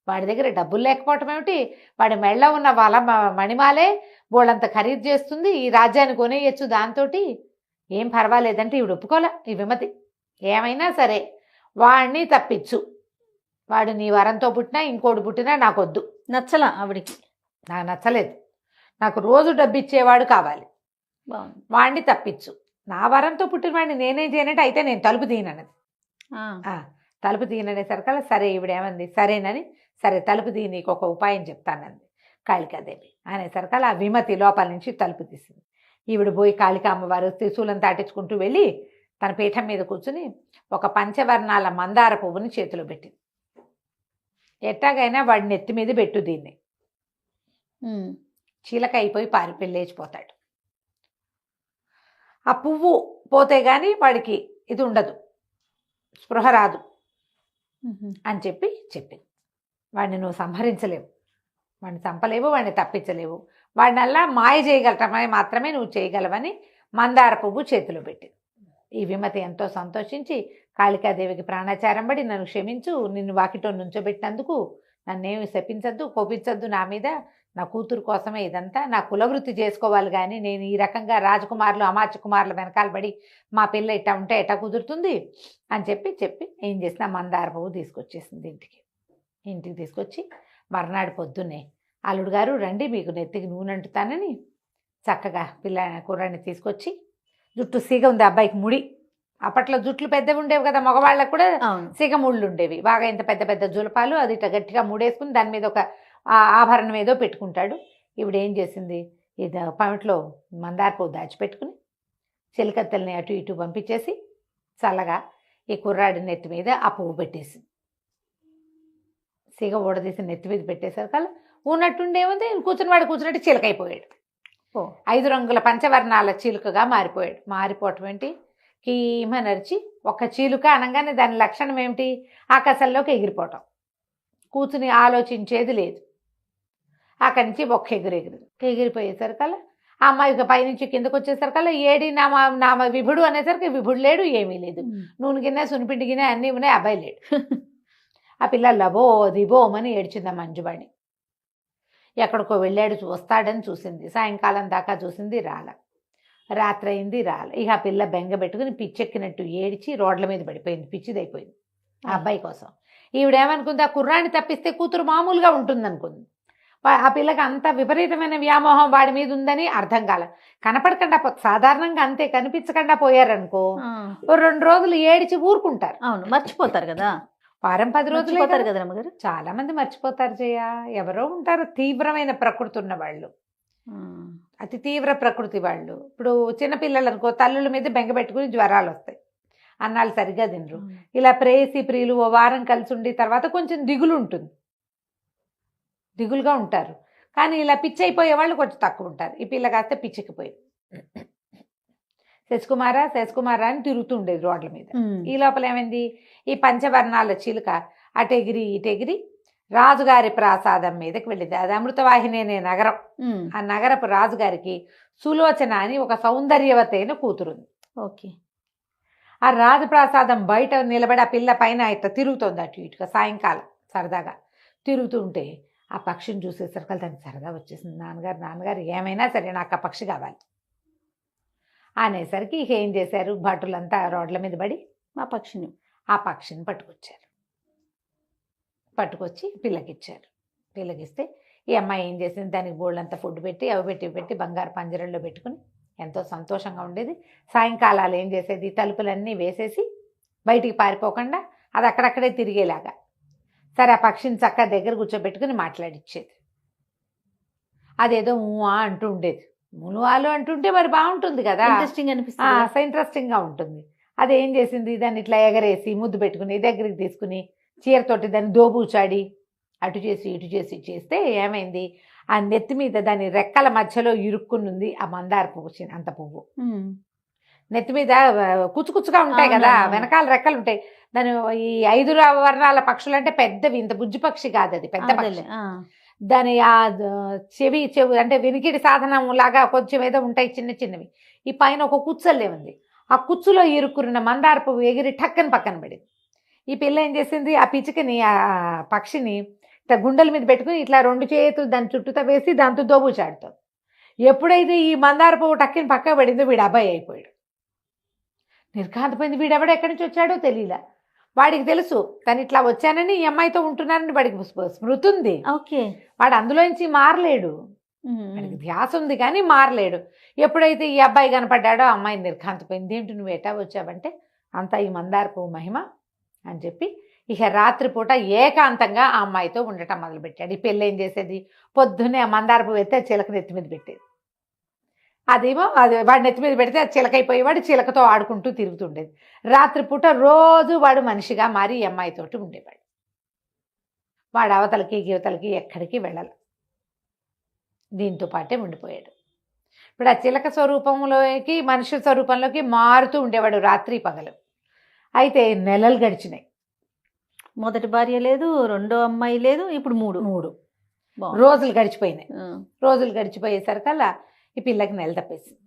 వాడి దగ్గర డబ్బులు లేకపోవటం ఏమిటి, వాడి మెళ్ళ ఉన్న మణిమాలే బోళ్ళంత ఖరీదు చేస్తుంది, ఈ రాజ్యాన్ని కొనేయచ్చు దాంతో, ఏం పర్వాలేదంటే ఈవిడ ఒప్పుకోలే. ఈ విమతి ఏమైనా సరే వాడిని తప్పించు, వాడు నీ వరంతో పుట్టినా ఇంకోటి పుట్టినా నాకొద్దు, నచ్చలా ఆవిడికి, నాకు నచ్చలేదు, నాకు రోజు డబ్బు ఇచ్చేవాడు కావాలి, వాడిని తప్పించు, నా వరంతో పుట్టిన వాడిని నేనేం చేయనంటే అయితే నేను తలుపు తీయనన్నది. తలుపు తీయననేసరికల్లా సరే ఈవిడేమంది, సరేనని, సరే తలుపు తీయి నీకు ఒక ఉపాయం చెప్తానంది కాళికాదేవి అనేసరికల్లా ఆ విమతి లోపల నుంచి తలుపు తీసింది. ఈవిడ పోయి కాళికా అమ్మవారు త్రిశూలం దాటించుకుంటూ వెళ్ళి తన పీఠం మీద కూర్చుని ఒక పంచవర్ణాల మందార పువ్వుని చేతిలో పెట్టింది. ఎట్టాగైనా వాడి నెత్తి మీద పెట్టు దీన్ని, చీలక అయిపోయి లేచిపోతాడు, ఆ పువ్వు పోతే గాని వాడికి ఇది ఉండదు, స్పృహ రాదు అని చెప్పింది. వాడిని నువ్వు సంహరించలేవు, వాడిని చంపలేవు, వాడిని తప్పించలేవు, వాడినల్లా మాయ చేయగలటమే మాత్రమే నువ్వు చేయగలవని మందార పువ్వు చేతిలో పెట్టింది. ఈ విమతి ఎంతో సంతోషించి కాళికాదేవికి ప్రాణాచారం పడి, నన్ను క్షమించు, నిన్ను వాకిటో నుంచోబెట్టినందుకు నన్నేమి శపించద్దు, కోపించద్దు నా మీద, నా కూతురు కోసమే ఇదంతా, నా కులవృత్తి చేసుకోవాలి, కానీ నేను ఈ రకంగా రాజకుమారులు అమాత్య కుమారుల వెనకాల పడి మా పిల్ల ఇట్టా ఉంటే ఎట్టా కుదురుతుంది అని చెప్పి ఏం చేసిన మందార పువ్వు తీసుకొచ్చేసింది ఇంటికి తీసుకొచ్చి మర్నాడు పొద్దున్నే అల్లుడు గారు రండి మీకు నెత్తికి నూనె అంటుతానని చక్కగా కుర్రాన్ని తీసుకొచ్చి, జుట్టు సీగ ఉంది అబ్బాయికి, ముడి అప్పట్లో జుట్లు పెద్దవి ఉండేవి కదా, మగవాళ్ళకు కూడా సీగ ముళ్ళు ఉండేవి బాగా, ఇంత పెద్ద పెద్ద జులపాలు, అది ఇట్లా గట్టిగా ముడేసుకుని దాని మీద ఒక ఆభరణం ఏదో పెట్టుకుంటాడు. ఇవిడ ఏం చేసింది, ఇది పమిట్లో మందార పువ్వు దాచిపెట్టుకుని చెలికత్తెల్ని అటు ఇటు పంపించేసి చల్లగా ఈ కుర్రాడి నెత్తి మీద ఆ పువ్వు పెట్టేసింది. సిగ ఊడదీసి నెత్తి మీద పెట్టేసరికల్లా ఉన్నట్టుండేముంది, కూర్చున్నట్టు చిలకైపోయాడు. 5 రంగుల పంచవర్ణాల చీలుకగా మారిపోయాడు. మారిపోవటం ఏంటి, కీమ నరిచి ఒక చీలుక అనగానే దాని లక్షణం ఏమిటి, ఆకాశంలోకి ఎగిరిపోవటం, కూర్చుని ఆలోచించేది లేదు. అక్కడి నుంచి ఒక్క ఎగిరిపోయేసరికల్లా ఆ అమ్మాయి పైనుంచి కిందకు వచ్చేసరికల్లా ఏడి నా విభుడు అనేసరికి విభుడు లేడు, ఏమీ లేదు, నూనె గిన్నె సునిపిండి గిన్నె అన్నీ ఉన్నాయి, అబ్బాయి లేడు. ఆ పిల్ల లబో దిబోమని ఏడ్చింది మంజువాణి. ఎక్కడికో వెళ్ళాడు, వస్తాడని చూసింది, సాయంకాలం దాకా చూసింది, రాత్రి అయింది, ఇక ఆ పిల్ల బెంగ పెట్టుకుని పిచ్చెక్కినట్టు ఏడిచి రోడ్ల మీద పడిపోయింది, పిచ్చిదైపోయింది ఆ అబ్బాయి కోసం. ఈవిడేమనుకుంది, ఆ కుర్రాన్ని తప్పిస్తే కూతురు మామూలుగా ఉంటుంది అనుకుంది. ఆ పిల్లకి అంత విపరీతమైన వ్యామోహం వాడి మీద ఉందని అర్థం కాల. కనపడకుండా సాధారణంగా అంతే, కనిపించకుండా పోయారనుకో 2 రోజులు ఏడిచి ఊరుకుంటారు, అవును మర్చిపోతారు కదా, వారం 10 రోజులు పోతారు కదా అమ్మగారు. చాలా మంది మర్చిపోతారు జయ, ఎవరో ఉంటారు తీవ్రమైన ప్రకృతి ఉన్న వాళ్ళు, అతి తీవ్ర ప్రకృతి వాళ్ళు. ఇప్పుడు చిన్నపిల్లలు అనుకో, తల్లుల మీద బెంగ పెట్టుకుని జ్వరాలు వస్తాయి, అన్నాళ్ళు సరిగ్గా తినరు. ఇలా ప్రేయసి ప్రియులు ఓ వారం కలిసి ఉండి తర్వాత కొంచెం దిగులు ఉంటుంది, దిగులుగా ఉంటారు. కానీ ఇలా పిచ్చి అయిపోయే వాళ్ళు కొంచెం తక్కువ ఉంటారు. ఈ పిల్ల కాస్తే పిచ్చికిపోయింది. శశికుమారా అని తిరుగుతూ ఉండేది రోడ్ల మీద. ఈ లోపల ఏమైంది, ఈ పంచవర్ణాల చిలుక అటెగిరి ఇటెగిరి రాజుగారి ప్రాసాదం మీదకి వెళ్ళింది. అది అమృతవాహిని అనే నగరం. ఆ నగరపు రాజుగారికి సులోచన అని ఒక సౌందర్యవతైన కూతురుంది. ఓకే. ఆ రాజప్రాసాదం బయట నిలబడి ఆ పిల్ల పైన ఇట్లా తిరుగుతోంది అటు ఇటుగా. సాయంకాలం సరదాగా తిరుగుతూ ఉంటే ఆ పక్షిని చూసేసరికి దానికి సరదా వచ్చేసింది. నాన్నగారు ఏమైనా సరే నాకు ఆ పక్షి కావాలి అనేసరికి ఇక ఏం చేశారు, భటులంతా రోడ్ల మీద పడి ఆ పక్షిని పట్టుకొచ్చి పిల్లకిచ్చారు. పిల్లకిస్తే ఈ అమ్మాయి ఏం చేసింది, దానికి బోళ్ళంతా ఫుడ్ పెట్టి అవి పెట్టి బంగారు పంజరంలో పెట్టుకుని ఎంతో సంతోషంగా ఉండేది. సాయంకాలాలు ఏం చేసేది, తలుపులన్నీ వేసేసి బయటికి పారిపోకుండా అది అక్కడక్కడే తిరిగేలాగా సరే ఆ పక్షిని చక్కగా దగ్గర కూర్చోబెట్టుకుని మాట్లాడిచ్చేది. అదేదో ఊహా అంటూ ఉండేది. మునువాలు అంటుంటే మరి బాగుంటుంది కదా, ఇంట్రెస్టింగ్ అనిపిస్తుంది, ఇంట్రెస్టింగ్గా ఉంటుంది. అది ఏం చేసింది, దాన్ని ఇట్లా ఎగరేసి ముద్దు పెట్టుకుని దగ్గరికి తీసుకుని చీరతోటి దాన్ని దోబూచాడి అటు చేసి ఇటు చేసి చేస్తే ఏమైంది, ఆ నెత్తి మీద దాని రెక్కల మధ్యలో ఇరుక్కునుంది ఆ మందార పువ్వు, అంత పువ్వు నెత్తి మీద కుచ్చుకుచ్చుగా ఉంటాయి కదా, వెనకాల రెక్కలు ఉంటాయి. దాని ఈ 5 వర్ణాల పక్షులు అంటే పెద్దవి, ఇంత బుజ్జి పక్షి కాదు అది, పెద్ద పక్షి. దాని ఆ చెవి అంటే వినికిడి సాధనం లాగా కొంచెం ఏదో ఉంటాయి చిన్న చిన్నవి. ఈ పైన ఒక కుచ్చల్లే ఉంది. ఆ కుచ్చులో ఇరుక్కున్న మందార పువ్వు ఎగిరి టక్కని పక్కన పడింది. ఈ పిల్ల ఏం చేసింది, ఆ పిచ్చుకని ఆ పక్షిని ఇట్లా గుండెల మీద పెట్టుకుని ఇట్లా 2 చేతులు దాని చుట్టూతో వేసి దాంతో దోబూచాడుతాం. ఎప్పుడైతే ఈ మందార పువ్వు టక్కని పక్క పడిందో వీడు అబ్బాయి అయిపోయాడు. నిర్ఘాంతపోయింది. వీడెవడో ఎక్కడి నుంచి వచ్చాడో తెలియలే. వాడికి తెలుసు తను ఇట్లా వచ్చానని ఈ అమ్మాయితో ఉంటున్నానని వాడికి స్మృతి ఉంది. ఓకే. వాడు అందులోంచి మారలేడు, వాడికి ధ్యాస ఉంది కానీ మారలేడు. ఎప్పుడైతే ఈ అబ్బాయి కనపడ్డాడో అమ్మాయి నిర్ఘాంతపోయింది. ఏంటి నువ్వు ఎటా వచ్చావంటే అంతా ఈ మందార పువ్వు మహిమ అని చెప్పి ఇక రాత్రిపూట ఏకాంతంగా ఆ అమ్మాయితో ఉండటం మొదలుపెట్టాడు. ఈ పెళ్ళి ఏం చేసేది, పొద్దున్నే ఆ మందార పువ్వు ఎత్తే చిలక నెత్తి మీద పెట్టేది. అదేమో అది వాడి నెత్తి మీద పెడితే అది చిలకైపోయేవాడు, చిలకతో ఆడుకుంటూ తిరుగుతుండేది. రాత్రిపూట రోజు వాడు మనిషిగా మారి ఈ అమ్మాయితోటి ఉండేవాడు. వాడు అవతలకి గివతలకి ఎక్కడికి వెళ్ళాలి, దీంతో పాటే ఉండిపోయాడు. ఇప్పుడు ఆ చిలక స్వరూపంలోకి మనిషి స్వరూపంలోకి మారుతూ ఉండేవాడు రాత్రి పగలు. అయితే నెలలు గడిచినాయి. మొదటి భార్య లేదు, రెండో అమ్మాయి లేదు, ఇప్పుడు మూడు రోజులు గడిచిపోయినాయి. రోజులు గడిచిపోయేసరికల్లా ఈ పిల్లకి నెల తప్పేసింది.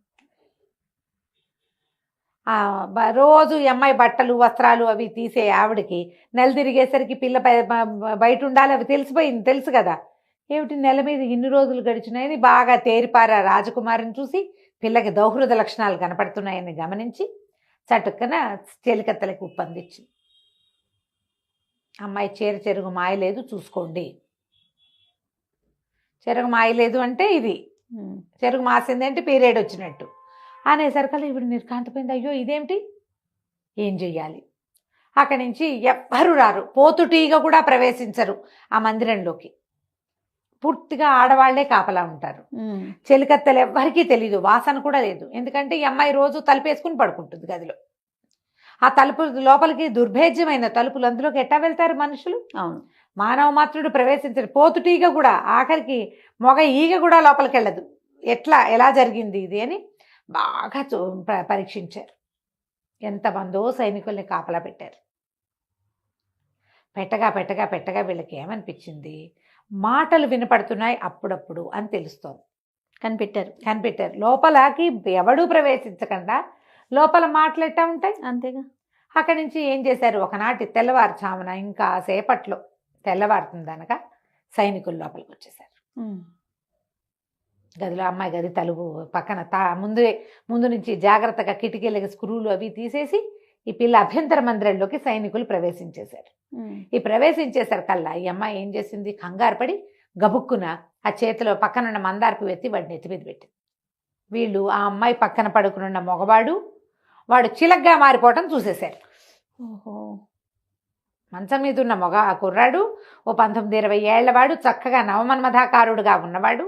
రోజు ఈ అమ్మాయి బట్టలు వస్త్రాలు అవి తీసే ఆవిడకి నెల తిరిగేసరికి పిల్ల బయట ఉండాలి అవి తెలిసిపోయింది, తెలుసు కదా. ఏమిటి నెల మీద ఇన్ని రోజులు గడిచినాయని బాగా తేరిపారా రాజకుమారిని చూసి పిల్లకి దౌహృద లక్షణాలు కనపడుతున్నాయని గమనించి చటుక్కన చెలికత్తలకి ఉప్పందించింది. అమ్మాయి చెరుగు మాయలేదు చూసుకోండి. చెరుగు మాయలేదు అంటే ఇది, చెరుగు మాసింది అంటే పీరియడ్ వచ్చినట్టు అనేసరికల్లా ఇప్పుడు నిర్ఘాంతపోయింది. అయ్యో ఇదేమిటి, ఏం చెయ్యాలి. అక్కడి నుంచి ఎవ్వరు రారు, పోతుటీగ కూడా ప్రవేశించరు ఆ మందిరంలోకి. పూర్తిగా ఆడవాళ్లే కాపలా ఉంటారు. చెలికత్తెలు ఎవ్వరికీ తెలీదు, వాసన కూడా లేదు. ఎందుకంటే ఈ అమ్మాయి రోజు తలుపేసుకుని పడుకుంటుంది గదిలో. ఆ తలుపు లోపలికి దుర్భేద్యమైన తలుపులు, అందులోకి ఎట్టా వెళ్తారు మనుషులు. అవును, మానవ మాత్రుడు ప్రవేశించడు. పోతుటీగ కూడా, ఆఖరికి మొగ ఈగ కూడా లోపలికి వెళ్ళదు. ఎలా జరిగింది ఇది అని బాగా పరీక్షించారు. ఎంతమందో సైనికుల్ని కాపలా పెట్టారు. పెట్టగా వీళ్ళకి ఏమనిపించింది, మాటలు వినపడుతున్నాయి అప్పుడప్పుడు అని తెలుస్తోంది. కనిపెట్టారు. లోపలకి ఎవడూ ప్రవేశించకుండా లోపల మాటలు ఎట్టా ఉంటాయి, అంతేగా. అక్కడి నుంచి ఏం చేశారు, ఒకనాటి తెల్లవారుచామున ఇంకా సేపట్లో తెల్లవారుతుందనగా సైనికులు లోపలికి వచ్చేసారు. గదిలో అమ్మాయి గది తలుపు పక్కన ముందు నుంచి జాగ్రత్తగా కిటికీలకి స్క్రూలు అవి తీసేసి ఈ పిల్ల అభ్యంతర మందిరంలోకి సైనికులు ప్రవేశించేశారు. ఈ ప్రవేశించేసరికల్లా ఈ అమ్మాయి ఏం చేసింది, కంగారు పడి గబుక్కున ఆ చేతిలో పక్కనున్న మందారపు ఎత్తి వాడిని ఎత్తి మీద పెట్టింది. వీళ్ళు ఆ అమ్మాయి పక్కన పడుకున్న మగవాడు వాడు చిలగ్గా మారిపోవటం చూసేశారు. ఓహో, మంచం మీద ఉన్న ఆ కుర్రాడు ఓ 19-20 ఏళ్లవాడు, చక్కగా నవమన్మధాకారుడుగా ఉన్నవాడు,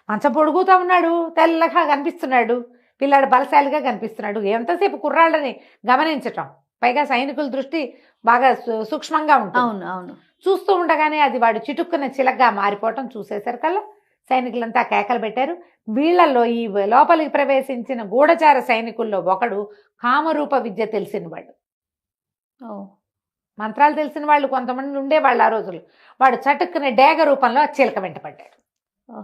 మంచం పొడుగుతూ ఉన్నాడు, తెల్లగా కనిపిస్తున్నాడు, పిల్లాడు బలశాలిగా కనిపిస్తున్నాడు. ఎంతసేపు కుర్రాళ్ళని గమనించటం, పైగా సైనికుల దృష్టి బాగా సూక్ష్మంగా ఉంటుంది. అవును. చూస్తూ ఉండగానే అది వాడు చిటుక్కున చిలగ్గా మారిపోవటం చూసేసరికల్లా సైనికులంతా కేకలు పెట్టారు. వీళ్ళల్లో ఈ లోపలికి ప్రవేశించిన గూఢచార సైనికుల్లో ఒకడు కామరూప విద్య తెలిసిన వాడు, మంత్రాలు తెలిసిన వాళ్ళు కొంతమంది ఉండేవాళ్ళు ఆ రోజులు. వాడు చటుక్కునే డేగ రూపంలో ఆ చిలక వెంట పడ్డాడు.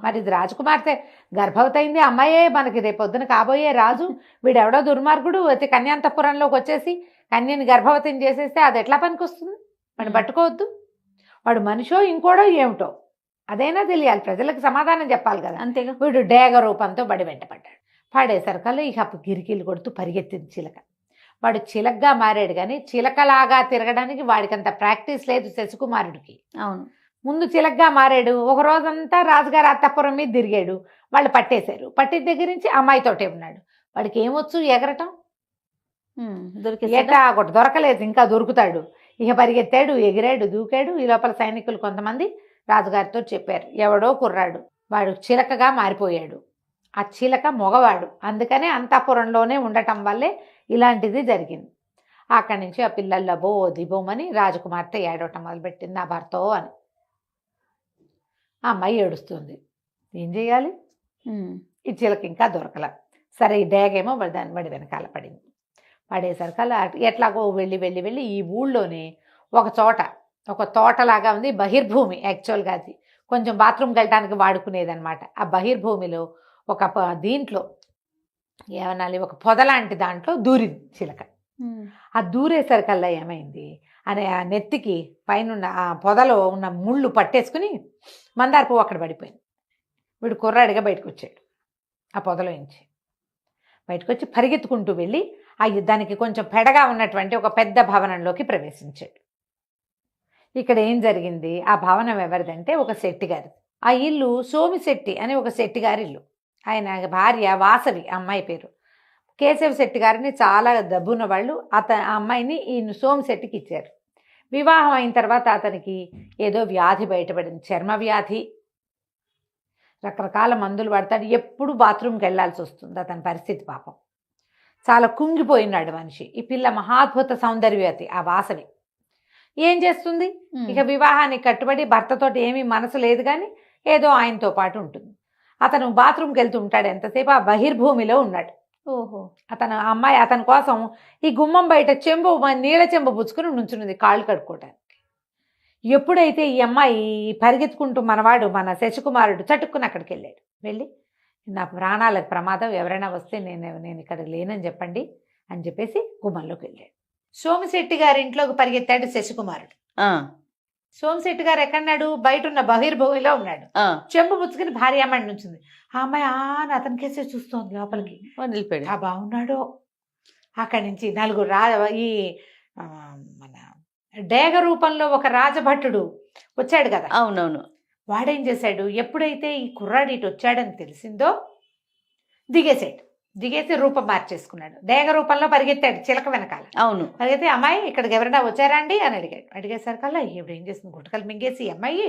మరి ఇది రాజకుమార్తె గర్భవతి అయింది, అమ్మాయే మనకి రేపొద్దున కాబోయే రాజు, వీడెవడో దుర్మార్గుడు అతి కన్యాంతఃపురంలోకి వచ్చేసి కన్యని గర్భవతిని చేసేస్తే అది ఎట్లా పనికొస్తుంది? వాడిని పట్టుకోవద్దు. వాడు మనిషో ఇంకోడో ఏమిటో అదైనా తెలియాలి, ప్రజలకు సమాధానం చెప్పాలి కదా. అంతేగా. వీడు డేగ రూపంతో బడి వెంట పడ్డాడు. పడేసరికల్లా ఇక గిరికీలు కొడుతూ పరిగెత్తింది చిలక. వాడు చిలకగా మారాడు, కానీ చిలకలాగా తిరగడానికి వాడికంత ప్రాక్టీస్ లేదు శశికుమారుడికి. అవును. ముందు చిలకగా మారాడు. ఒక రోజంతా రాజుగారి అత్తపురం మీద తిరిగాడు. వాళ్ళు పట్టేశారు. పట్టిన దగ్గర నుంచి అమ్మాయితోటే ఉన్నాడు. వాడికి ఏమొచ్చు? ఎగరటం. ఎటా ఒకటి దొరకలేదు, ఇంకా దొరుకుతాడు. ఇక పరిగెత్తాడు, ఎగిరాడు, దూకాడు. ఈ లోపల సైనికులు కొంతమంది రాజుగారితో చెప్పారు, ఎవడో కుర్రాడు వాడు చిలకగా మారిపోయాడు. ఆ చిలక మగవాడు, అందుకనే అంతఃపురంలోనే ఉండటం వల్లే ఇలాంటిది జరిగింది. అక్కడి నుంచి ఆ పిల్లల్లో దిబోమని రాజకుమార్తె ఏడవటం మొదలుపెట్టింది, నా భర్తో అని. ఆ అమ్మాయి ఏడుస్తుంది. ఏం చేయాలి? ఈ చిలక ఇంకా దొరకల. సరే ఈ డేగేమో దాని బడి వెనకాల పడింది. పడేసరికల్లా ఎట్లాగో వెళ్ళి వెళ్ళి వెళ్ళి ఈ ఊళ్ళోనే ఒక చోట ఒక తోటలాగా ఉంది, బహిర్భూమి యాక్చువల్గా అది కొంచెం బాత్రూమ్కి వెళ్ళడానికి వాడుకునేది అనమాట. ఆ బహిర్భూమిలో ఒక దీంట్లో ఏమనాలి, ఒక పొదలాంటి దాంట్లో దూరింది చిలక. ఆ దూరేసరికల్లా ఏమైంది అని ఆ నెత్తికి పైన ఆ పొదలో ఉన్న ముళ్ళు పట్టేసుకుని మందార పువ్వు అక్కడ పడిపోయింది. వీడు కుర్రాడిగా బయటకు వచ్చాడు. ఆ పొదలో నుంచి బయటకు వచ్చి పరిగెత్తుకుంటూ వెళ్ళి ఆ దానికి కొంచెం పెడగా ఉన్నటువంటి ఒక పెద్ద భవనంలోకి ప్రవేశించాడు. ఇక్కడ ఏం జరిగింది? ఆ భవనం ఎవరిదంటే ఒక శెట్టి గారిది. ఆ ఇల్లు సోమిశెట్టి అని ఒక శెట్టి గారి ఇల్లు. ఆయన భార్య వాసవి, అమ్మాయి పేరు. కేశవ శెట్టి గారిని చాలా డబ్బున్న వాళ్ళు ఆ అమ్మాయిని ఈ సోమిశెట్టికి ఇచ్చారు. వివాహం అయిన తర్వాత అతనికి ఏదో వ్యాధి బయటపడింది, చర్మ వ్యాధి. రకరకాల మందులు పడతాడు, ఎప్పుడు బాత్రూమ్కి వెళ్లాల్సి వస్తుంది. అతని పరిస్థితి పాపం చాలా కుంగిపోయినాడు మనిషి. ఈ పిల్ల మహాద్భుత సౌందర్యవతి ఆ వాసవి. ఏం చేస్తుంది? ఇక వివాహానికి కట్టుబడి భర్తతోటి ఏమీ మనసు లేదు, కానీ ఏదో ఆయనతో పాటు ఉంటుంది. అతను బాత్రూమ్కి వెళ్తూ ఉంటాడు, ఎంతసేపు ఆ బహిర్భూమిలో ఉన్నాడు. ఓహో. అమ్మాయి అతని కోసం ఈ గుమ్మం బయట నీళ్ళ చెంబు పుచ్చుకుని నుంచున్నది కాళ్ళు కడుక్కోవడానికి. ఎప్పుడైతే ఈ అమ్మాయి పరిగెత్తుకుంటూ మన శశికుమారుడు చటుక్కుని అక్కడికి వెళ్ళాడు. వెళ్ళి నా ప్రాణాలకు ప్రమాదం, ఎవరైనా వస్తే నేను ఇక్కడ లేనని చెప్పండి అని చెప్పేసి గుమ్మంలోకి వెళ్ళాడు. సోమిశెట్టి గారి ఇంట్లోకి పరిగెత్తాడు శశికుమారుడు. సోమిశెట్టి గారు ఎక్కడున్నాడు? బయట ఉన్న బహిర్భూమిలో ఉన్నాడు. చెంబు పుచ్చుకుని భార్యామణి నుంచింది. ఆ అమ్మాయి అతని కేసే చూస్తోంది లోపలికి. బాగున్నాడు. అక్కడి నుంచి నలుగురు ఈ మన డేగ రూపంలో ఒక రాజభట్టుడు వచ్చాడు కదా. అవునవును. వాడేం చేశాడు? ఎప్పుడైతే ఈ కుర్రాడు ఇటు వచ్చాడని తెలిసిందో దిగేసి రూపం మార్చేసుకున్నాడు. డేగ రూపంలో పరిగెత్తాడు చిలక వెనకాల. అవును. పరిగెత్తి అమ్మాయి ఇక్కడికి ఎవరైనా వచ్చారా అండి అని అడిగాడు. అడిగేసరికల్లా ఇప్పుడు ఏం చేస్తుంది? గుట్టకలు మింగేసి అమ్మాయి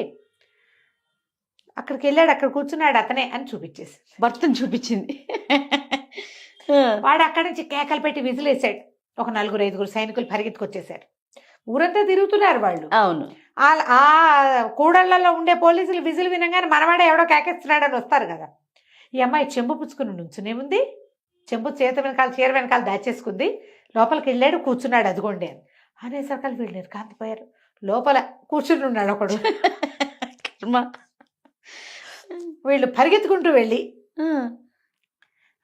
అక్కడికి వెళ్ళాడు. అక్కడ కూర్చున్నాడు అతనే అని చూపించేసి భర్తను చూపించింది. వాడు అక్కడి నుంచి కేకలు పెట్టి విజిలేసాడు. ఒక 4-5 సైనికులు పరిగెత్తుకొచ్చేసారు. ఊరంతా తిరుగుతున్నారు వాళ్ళు. అవును. ఆ కూడళ్లలో ఉండే పోలీసులు విజిల్ వినగానే మనవాడే ఎవడో కేకేస్తున్నాడని వస్తారు కదా. ఈ అమ్మాయి చెంబు పుచ్చుకుని నుంచునే ఉంది. చెంబు చీర వెనకాల దాచేసుకుంది. లోపలికి వెళ్ళాడు, కూర్చున్నాడు. అదిగోండి అని అనేసరికలు వీళ్ళు కాంతిపోయారు. లోపల కూర్చుని ఉన్నాడు ఒకడు. వీళ్ళు పరిగెత్తుకుంటూ వెళ్ళి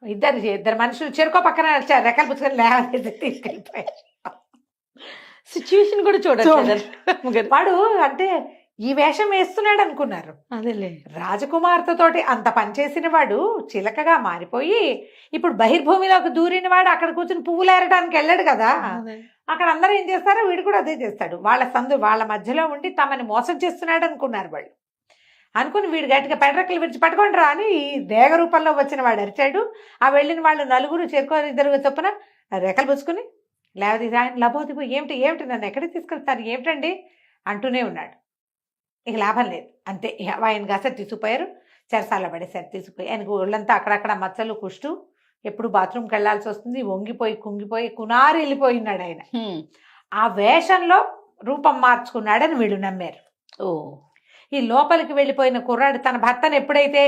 ఇద్దరు మనుషులు చెరుకో పక్కన వచ్చారు. రెక్కలు పుచ్చుకొని లేవలేదు, తీసుకెళ్ళిపోయారు. సిచ్యువేషన్ కూడా చూడాలి. వాడు అంటే ఈ వేషం వేస్తున్నాడు అనుకున్నారు. అదేలే. రాజకుమార్తెతోటి అంత పనిచేసిన వాడు చిలకగా మారిపోయి ఇప్పుడు బహిర్భూమిలోకి దూరిన వాడు అక్కడ కూర్చుని పువ్వులు ఏరడానికి వెళ్ళాడు కదా. అక్కడ అందరూ ఏం చేస్తారో వీడు కూడా అదే చేస్తాడు. వాళ్ళ మధ్యలో ఉండి తమని మోసం చేస్తున్నాడు అనుకున్నారు వాళ్ళు. అనుకుని వీడు గట్టిగా పెడరెక్కలు విడిచి పట్టుకొని రా అని ఈ దేగ రూపంలో వచ్చిన వాడు అరిచాడు. ఆ వెళ్ళిన వాళ్ళు 4 చెరుకో 2 చొప్పున రెక్కలు పుచ్చుకుని లేవది ఆయన లబోదిపో ఏమిటి నన్ను ఎక్కడికి తీసుకెళ్తారు ఏమిటండి అంటూనే ఉన్నాడు. ఇక లాభం లేదు, అంతే. ఆయన గసరి తీసుకుపోయారు, చెరసాల పడేసారు. తీసుకుపోయి ఆయనకు ఒళ్ళంతా అక్కడక్కడ మచ్చలు, కుష్టు, ఎప్పుడు బాత్రూమ్కి వెళ్లాల్సి వస్తుంది. వంగిపోయి కుంగిపోయి కునారి వెళ్ళిపోయినాడు ఆయన. ఆ వేషంలో రూపం మార్చుకున్నాడని వీళ్ళు నమ్మారు. ఓ. ఈ లోపలికి వెళ్ళిపోయిన కుర్రాడు తన భర్తను ఎప్పుడైతే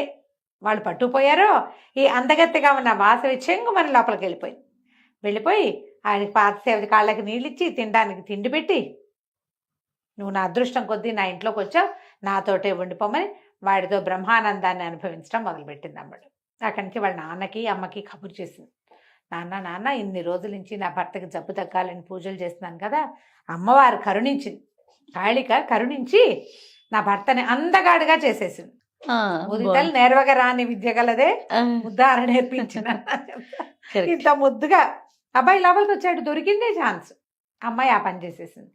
వాళ్ళు పట్టుకుపోయారో ఈ అందగత్తెగా ఉన్న వాసవి చెంగుమని లోపలికి వెళ్ళిపోయి ఆయనకి పాతసేవది కాళ్ళకి నీళ్ళిచ్చి తినడానికి తిండి పెట్టి నువ్వు నా అదృష్టం కొద్దీ నా ఇంట్లోకి వచ్చావు, నాతోటే ఉండిపోమని వాడితో బ్రహ్మానందాన్ని అనుభవించడం మొదలుపెట్టింది అమ్మడు. అక్కడి నుంచి వాళ్ళ నాన్నకి అమ్మకి కబురు చేసింది. నాన్న ఇన్ని రోజుల నుంచి నా భర్తకి జబ్బు తగ్గాలని పూజలు చేస్తున్నాను కదా, అమ్మవారు కరుణించింది, కాళిక కరుణించి నా భర్తని అందగాడుగా చేసేసింది. ముదితలు నేర్వగా రాని విద్య గలదే ముద్దార నేర్పించిన ఇంత ముద్దుగా అబ్బాయి లోపలికి వచ్చాడు, దొరికిందే ఛాన్స్. అమ్మాయి ఆ పని చేసేసింది.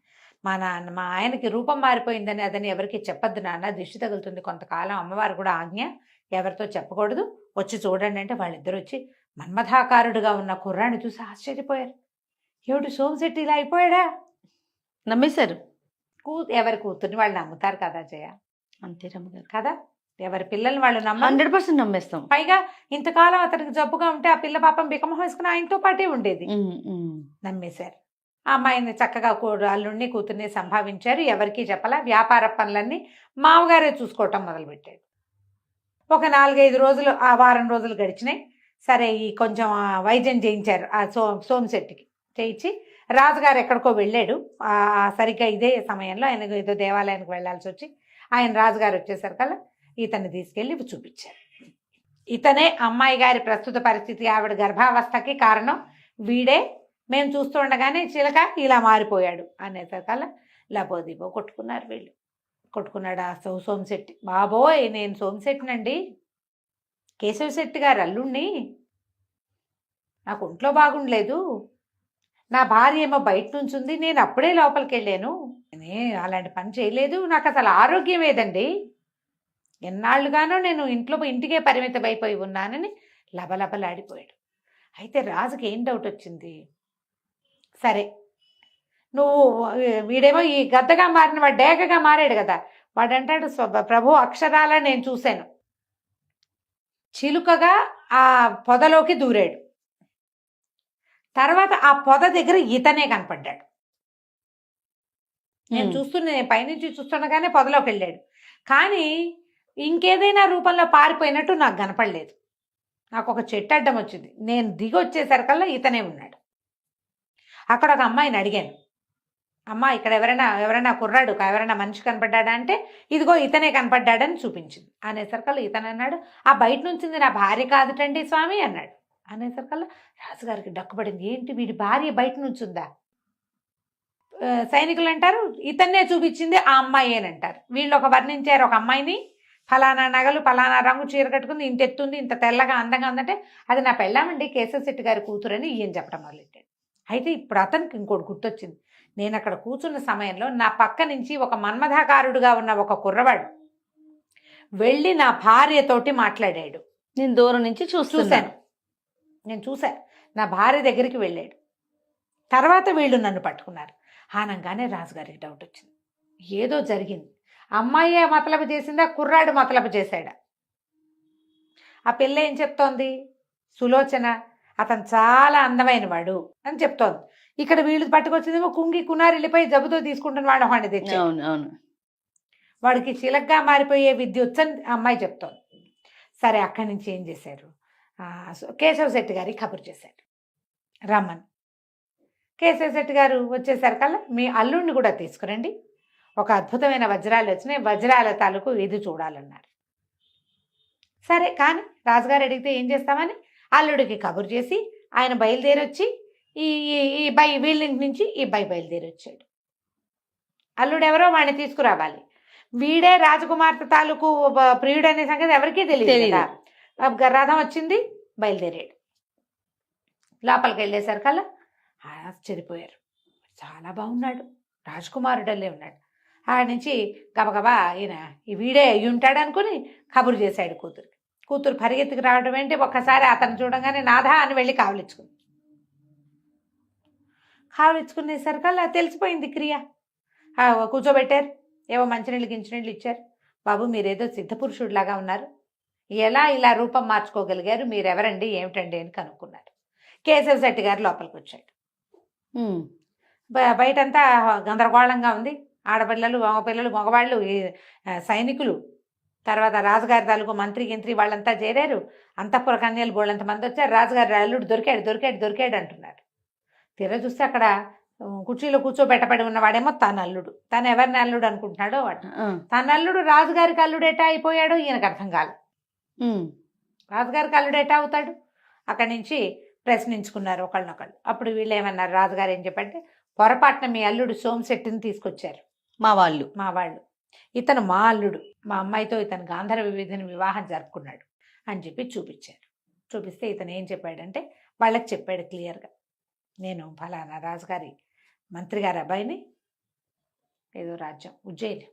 మా ఆయనకి రూపం మారిపోయిందని అదని ఎవరికి చెప్పొద్దు నాన్న, దిష్టి తగులుతుంది కొంతకాలం, అమ్మవారు కూడా ఆజ్ఞ, ఎవరితో చెప్పకూడదు, వచ్చి చూడండి అంటే వాళ్ళిద్దరు వచ్చి మన్మథాకారుడుగా ఉన్న కుర్రాన్ని చూసి ఆశ్చర్యపోయారు. ఏమిటి సోమశెట్టి ఇలా అయిపోయాడా? నమ్మేశారు. ఎవరి కూతుర్ని వాళ్ళు నమ్ముతారు కదా జయ, అంతే రమ్మగారు కదా, ఎవరి పిల్లల్ని వాళ్ళు 100% నమ్మేస్తాం. పైగా ఇంతకాలం అతనికి జబ్బుగా ఉంటే ఆ పిల్ల పాపం బికమం వేసుకుని ఆయనతో పాటే ఉండేది. నమ్మేశారు. ఆ అమ్మాయిని చక్కగా అల్లుడిని కూతుర్ని సంభావించారు, ఎవరికి చెప్పలా. వ్యాపార పనులన్నీ మామగారే చూసుకోవటం మొదలుపెట్టాడు. ఒక 4-5 రోజులు, ఆ వారం రోజులు గడిచినాయి. సరే ఈ కొంచెం వైద్యం చేయించారు ఆ సోమశెట్టికి. చేయించి రాజుగారు ఎక్కడికో వెళ్ళాడు. సరిగ్గా ఇదే సమయంలో ఆయన ఏదో దేవాలయానికి వెళ్ళాల్సి వచ్చి ఆయన రాజుగారు వచ్చేసరికల్లా ఇతన్ని తీసుకెళ్ళి చూపించారు. ఇతనే అమ్మాయి గారి ప్రస్తుత పరిస్థితి, ఆవిడ గర్భావస్థకి కారణం వీడే, మేము చూస్తుండగానే చిలక ఇలా మారిపోయాడు అనేసరికల్లా లబోదిబో కొట్టుకున్నారు వీళ్ళు. కొట్టుకున్నాడు ఆ సోమశెట్టి. బాబోయ్ నేను సోమశెట్టినండి, కేశవశెట్టి గారు అల్లుణ్ణి, నాకు ఒంట్లో బాగుండలేదు, నా భార్య ఏమో బయట నుంచి ఉంది, నేను అప్పుడే లోపలికి వెళ్ళాను, అలాంటి పని చేయలేదు, నాకు అసలు ఆరోగ్యం ఏదండి, ఎన్నాళ్ళుగానో నేను ఇంటికే పరిమితం అయిపోయి ఉన్నానని లబలబలాడిపోయాడు. అయితే రాజుకి ఏం డౌట్ వచ్చింది, సరే నువ్వు వీడేమో ఈ గద్దగా మారిన వాడు డేగగా మారాడు కదా, వాడంటాడు ప్రభు అక్షరాల నేను చూశాను, చిలుకగా ఆ పొదలోకి దూరాడు, తర్వాత ఆ పొద దగ్గర ఇతనే కనపడ్డాడు, నేను పైనుంచి చూస్తుండగానే పొదలోకి వెళ్ళాడు, కానీ ఇంకేదైనా రూపంలో పారిపోయినట్టు నాకు కనపడలేదు, నాకు ఒక చెట్టు అడ్డం వచ్చింది, నేను దిగి వచ్చేసరికల్లా ఇతనే ఉన్నాడు. అక్కడ ఒక అమ్మాయిని అడిగాను, అమ్మ ఇక్కడ ఎవరైనా కుర్రాడు ఎవరైనా మనిషి కనపడ్డాడా అంటే ఇదిగో ఇతనే కనపడ్డాడని చూపించింది. అనేసరికల్లా ఇతను అన్నాడు, ఆ బయట నుంచి నా భార్య కాదుటండి స్వామి అన్నాడు. అనేసరికల్లా రాజుగారికి డక్కుపడింది, ఏంటి వీడి భార్య బయట నుంచి ఉందా? సైనికులు అంటారు ఇతన్నే చూపించింది ఆ అమ్మాయి అని అంటారు. వీళ్ళు ఒక వర్ణించారు ఒక అమ్మాయిని, ఫలానా నగలు ఫలానా రంగు చీర కట్టుకుంది, ఇంత ఎత్తుంది, ఇంత తెల్లగా అందంగా ఉందంటే అది నా పెళ్ళామండి కేశవశెట్టి గారి కూతురని ఈయన చెప్పడం మొదలెట్టాడు. అయితే ఇప్పుడు అతనికి ఇంకోటి గుర్తొచ్చింది, నేను అక్కడ కూర్చున్న సమయంలో నా పక్క నుంచి ఒక మన్మథాకారుడుగా ఉన్న ఒక కుర్రవాడు వెళ్ళి నా భార్యతోటి మాట్లాడాడు. నేను దూరం నుంచి చూశాను, నేను చూశాను, నా భార్య దగ్గరికి వెళ్ళాడు. తర్వాత వీళ్ళు నన్ను పట్టుకున్నారు. ఆనంగానే రాజుగారికి డౌట్ వచ్చింది, ఏదో జరిగింది, అమ్మాయే మతలబు చేసిందా కుర్రాడు మతలబు చేశాడా? ఆ పిల్ల ఏం చెప్తోంది, సులోచన అతను చాలా అందమైన వాడు అని చెప్తోంది. ఇక్కడ వీళ్ళు పట్టుకొచ్చిందేమో కుంగి కునారి వెళ్ళిపోయి జబ్బుతో తీసుకుంటున్న వాడు వాడిని తెచ్చి వాడికి చిలకగా మారిపోయే విద్య వచ్చని అమ్మాయి చెప్తోంది. సరే అక్కడి నుంచి ఏం చేశారు, కేశవశెట్టి గారికి కబురు చేశారు రమ్మని. కేశవశెట్టి గారు వచ్చేసరికల్లా మీ అల్లుడిని కూడా తీసుకురండి, ఒక అద్భుతమైన వజ్రాలు వచ్చినాయి, వజ్రాల తాలూకు ఇది చూడాలన్నారు. సరే కానీ రాజుగారు అడిగితే ఏం చేస్తామని అల్లుడికి కబురు చేసి ఆయన బయలుదేరి వచ్చి ఈ వీళ్ళింటి నుంచి ఈ బయలుదేరి వచ్చాడు. అల్లుడు ఎవరో వాడిని తీసుకురావాలి, వీడే రాజకుమార్తె తాలూకు ప్రియుడు అనే సంగతి ఎవరికీ తెలియదు. రథం వచ్చింది, బయలుదేరాడు. లోపలికి వెళ్ళేసరికల్లా ఆశ్చర్యపోయారు, చాలా బాగున్నాడు, రాజకుమారుడల్లే ఉన్నాడు. ఆడ నుంచి గబగబా ఈయన ఈ వీడే అయ్యి ఉంటాడు అనుకుని కబురు చేశాడు కూతురికి. కూతురు పరిగెత్తుకు రావడం ఏంటి, ఒక్కసారి అతను చూడంగానే నాథా అని వెళ్ళి కావలించుకునేసరికల్లా తెలిసిపోయింది క్రియ. కూర్చోబెట్టారు, ఏవో మంచినీళ్ళు గించినీళ్ళు ఇచ్చారు. బాబు మీరేదో సిద్ధపురుషుడిలాగా ఉన్నారు, ఎలా ఇలా రూపం మార్చుకోగలిగారు, మీరెవరండి ఏమిటండి అని కనుక్కున్నారు. కేశవశెట్టి గారు లోపలికి వచ్చాడు. బయటంతా గందరగోళంగా ఉంది, ఆడపిల్లలు మగపిల్లలు మగవాళ్ళు సైనికులు, తర్వాత రాజుగారి తాలూకు మంత్రి గింత్రి వాళ్ళంతా చేరారు. అంతఃపుర కన్యలు బోళ్ళంత మంది వచ్చారు. రాజుగారి అల్లుడు దొరికాడు అంటున్నారు. తీరా చూస్తే అక్కడ కుర్చీలో కూర్చోబెట్టబడి ఉన్నవాడేమో తన అల్లుడు. తను ఎవరిని అల్లుడు అనుకుంటున్నాడో వాడు. తన అల్లుడు రాజుగారికి అల్లుడు ఎటా అయిపోయాడో ఈయనకు అర్థం కాలేదు. రాజుగారికి అల్లుడు ఎటా అవుతాడు? అక్కడి నుంచి ప్రశ్నించుకున్నారు ఒకళ్ళనొకళ్ళు. అప్పుడు వీళ్ళు ఏమన్నారు, రాజుగారు ఏం చెప్పంటే, పొరపాటున మీ అల్లుడు సోమశెట్టిని తీసుకొచ్చారు మా వాళ్ళు. ఇతను మా అల్లుడు, మా అమ్మాయితో ఇతను గాంధర్వ విధిని వివాహం జరుపుకున్నాడు అని చెప్పి చూపించారు. చూపిస్తే ఇతను ఏం చెప్పాడంటే, వాళ్ళకి చెప్పాడు క్లియర్గా, నేను ఫలానా రాజుగారి మంత్రి గారి అబ్బాయిని, ఏదో రాజ్యం ఉజ్జయిని,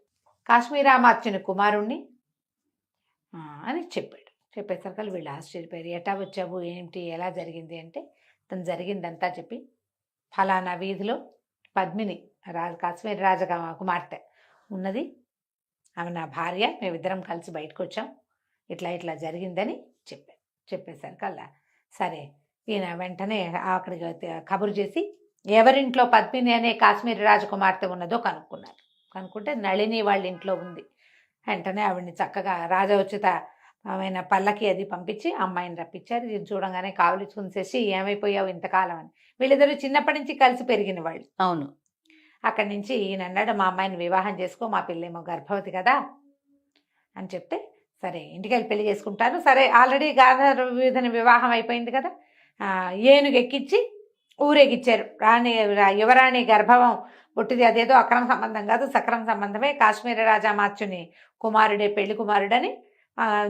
కాశ్మీరామాత్యుని కుమారుణ్ణి అని చెప్పాడు. చెప్పేసరికి వీళ్ళు ఆశ్చర్యపోయారు. ఎటా వచ్చావు, ఏంటి, ఎలా జరిగింది అంటే, తను జరిగిందంతా చెప్పి, ఫలానా వీధిలో పద్మిని కాశ్మీర్ రాజ కుమార్తె ఉన్నది, ఆమె నా భార్య, మేమిద్దరం కలిసి బయటకు వచ్చాం, ఇట్లా జరిగిందని చెప్పేసరికల్లా సరే ఈయన వెంటనే అక్కడికి కబురు చేసి ఎవరింట్లో పద్మిని అనే కాశ్మీర్ రాజకుమార్తె ఉన్నదో కనుక్కుంటే నళిని వాళ్ళ ఇంట్లో ఉంది. వెంటనే ఆవిడ్ని చక్కగా రాజోచిత ఆమె పల్లకి అది పంపించి అమ్మాయిని రప్పించారు. ఇది చూడంగానే కావలించుకుని చేసి ఏమైపోయావు ఇంతకాలం అని. వీళ్ళిద్దరూ చిన్నప్పటి నుంచి కలిసి పెరిగిన వాళ్ళు. అవును. అక్కడి నుంచి ఈయన అన్నాడు, మా అమ్మాయిని వివాహం చేసుకో, మా పిల్లేమో గర్భవతి కదా అని చెప్తే, సరే ఇంటికి వెళ్ళి పెళ్లి చేసుకుంటాను. సరే ఆల్రెడీ గాంధర్వ విధిని వివాహం అయిపోయింది కదా, ఏనుగు ఎక్కించి ఊరేగిచ్చారు. యువరాణి గర్భవం పుట్టిది, అదేదో అక్రమ సంబంధం కాదు, సక్రమ సంబంధమే, కాశ్మీర రాజామాత్యుని కుమారుడే పెళ్లి కుమారుడని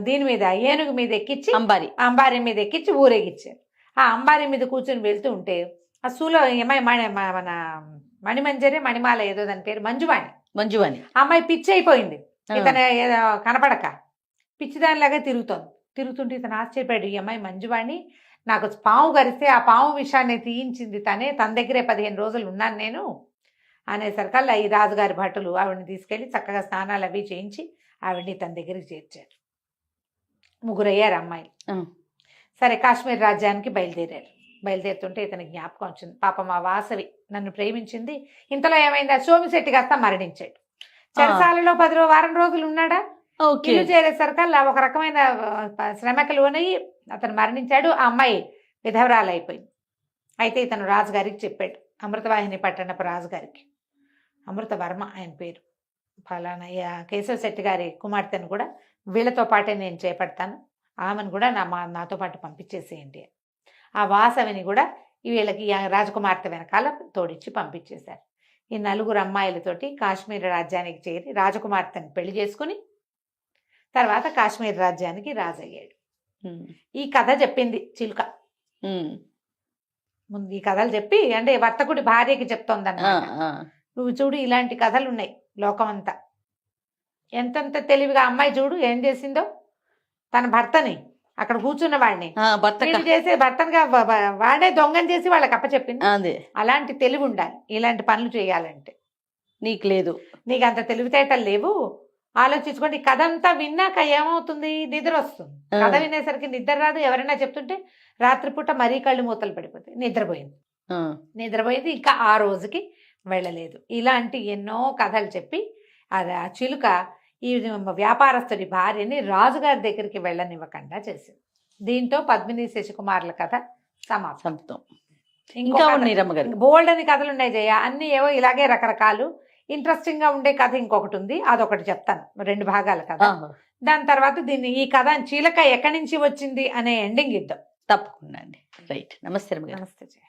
దీని మీద ఏనుగు మీద ఎక్కించి అంబారి మీద ఎక్కించి ఊరేగిచ్చారు. ఆ అంబారి మీద కూర్చొని వెళ్తూ ఉంటే ఆ సూలో మన మణిమంజరి మణిమాల ఏదో దాని పేరు మంజువాణి అమ్మాయి పిచ్చి అయిపోయింది. ఇతను కనపడక పిచ్చిదానిలాగా తిరుగుతుంటే ఇతను ఆశ్చర్యపోయాడు. ఈ అమ్మాయి మంజువాణి నాకు పాము కరిస్తే ఆ పాము విషయాన్ని తీయించింది తనే, తన దగ్గరే 15 రోజులు ఉన్నాను నేను అనేసరికల్లా ఈ రాజుగారి భటులు ఆవిడని తీసుకెళ్ళి చక్కగా స్నానాలు అవి చేయించి ఆవిడ్ని తన దగ్గరికి చేర్చారు. 3 అయ్యారు అమ్మాయిలు. సరే కాశ్మీర్ రాజ్యానికి బయలుదేరుతుంటే ఇతని జ్ఞాపకం వచ్చింది. పాపం ఆ వాసవి నన్ను ప్రేమించింది. ఇంతలో ఏమైంది, సోమిశెట్టి కాస్త మరణించాడు. చెరసాలలో 10 వారం రోజులు ఉన్నాడా. ఇల్లు చేరేసరికల్లా ఒక రకమైన శ్రమకు లోనయ్యి అతను మరణించాడు. ఆ అమ్మాయి విధవరాలు అయిపోయింది. అయితే ఇతను రాజుగారికి చెప్పాడు, అమృతవాహిని పట్టణపు రాజుగారికి, అమృతవర్మ ఆయన పేరు, ఫలానా కేశవ శెట్టి గారి కుమార్తెను కూడా వీళ్ళతో పాటే నేను చేపడతాను, ఆమెను కూడా నాతో పాటు పంపించేసేయండి. ఆ వాసవిని కూడా వీళ్ళకి రాజకుమార్తె వెనకాల తోడిచ్చి పంపించేశారు. ఈ 4 అమ్మాయిలతోటి కాశ్మీర్ రాజ్యానికి చేరి రాజకుమార్తెను పెళ్లి చేసుకుని తర్వాత కాశ్మీర్ రాజ్యానికి రాజయ్యాడు. ఈ కథ చెప్పింది చిలుక. ముందు ఈ కథలు చెప్పి అంటే వర్తకుడి భార్యకి చెప్తోందన్నమాట. నువ్వు చూడు ఇలాంటి కథలు ఉన్నాయి లోకం అంతా. ఎంతెంత తెలివిగా అమ్మాయి చూడు ఏం చేసిందో, తన భర్తని అక్కడ కూర్చున్న వాడిని చేసే భర్తగా వాడే దొంగని చేసి వాళ్ళకి అప్పచెప్పింది. అలాంటి తెలివి ఉండాలి ఇలాంటి పనులు చేయాలంటే. నీకు లేదు, నీకు అంత తెలివితేటలు లేవు. ఆలోచించుకోండి. కథ అంతా విన్నాక ఏమవుతుంది, నిద్ర వస్తుంది. కథ వినేసరికి నిద్ర రాదు. ఎవరైనా చెప్తుంటే రాత్రిపూట మరీ కళ్ళు మూతలు పడిపోతాయి. నిద్రపోయింది ఇంకా ఆ రోజుకి వెళ్ళలేదు. ఇలాంటి ఎన్నో కథలు చెప్పి అది ఆ చిలుక ఈ వ్యాపారస్తుడి భార్యని రాజుగారి దగ్గరికి వెళ్ళనివ్వకుండా చేసింది. దీంతో పద్మిని శశికుమార్ల కథ సమాప్తం. ఇంకా బోల్డ్ అని కథలు ఉన్నాయి జయ, అన్ని ఏవో ఇలాగే రకరకాలు. ఇంట్రెస్టింగ్ గా ఉండే కథ ఇంకొకటి ఉంది, అదొకటి చెప్తాను, 2 భాగాల కథ. దాని తర్వాత ఈ కథ చిలక ఎక్కడి నుంచి వచ్చింది అనే ఎండింగ్ ఇద్దాం. తప్పకుండా అండి. రైట్. నమస్తే. నమస్తే జయ.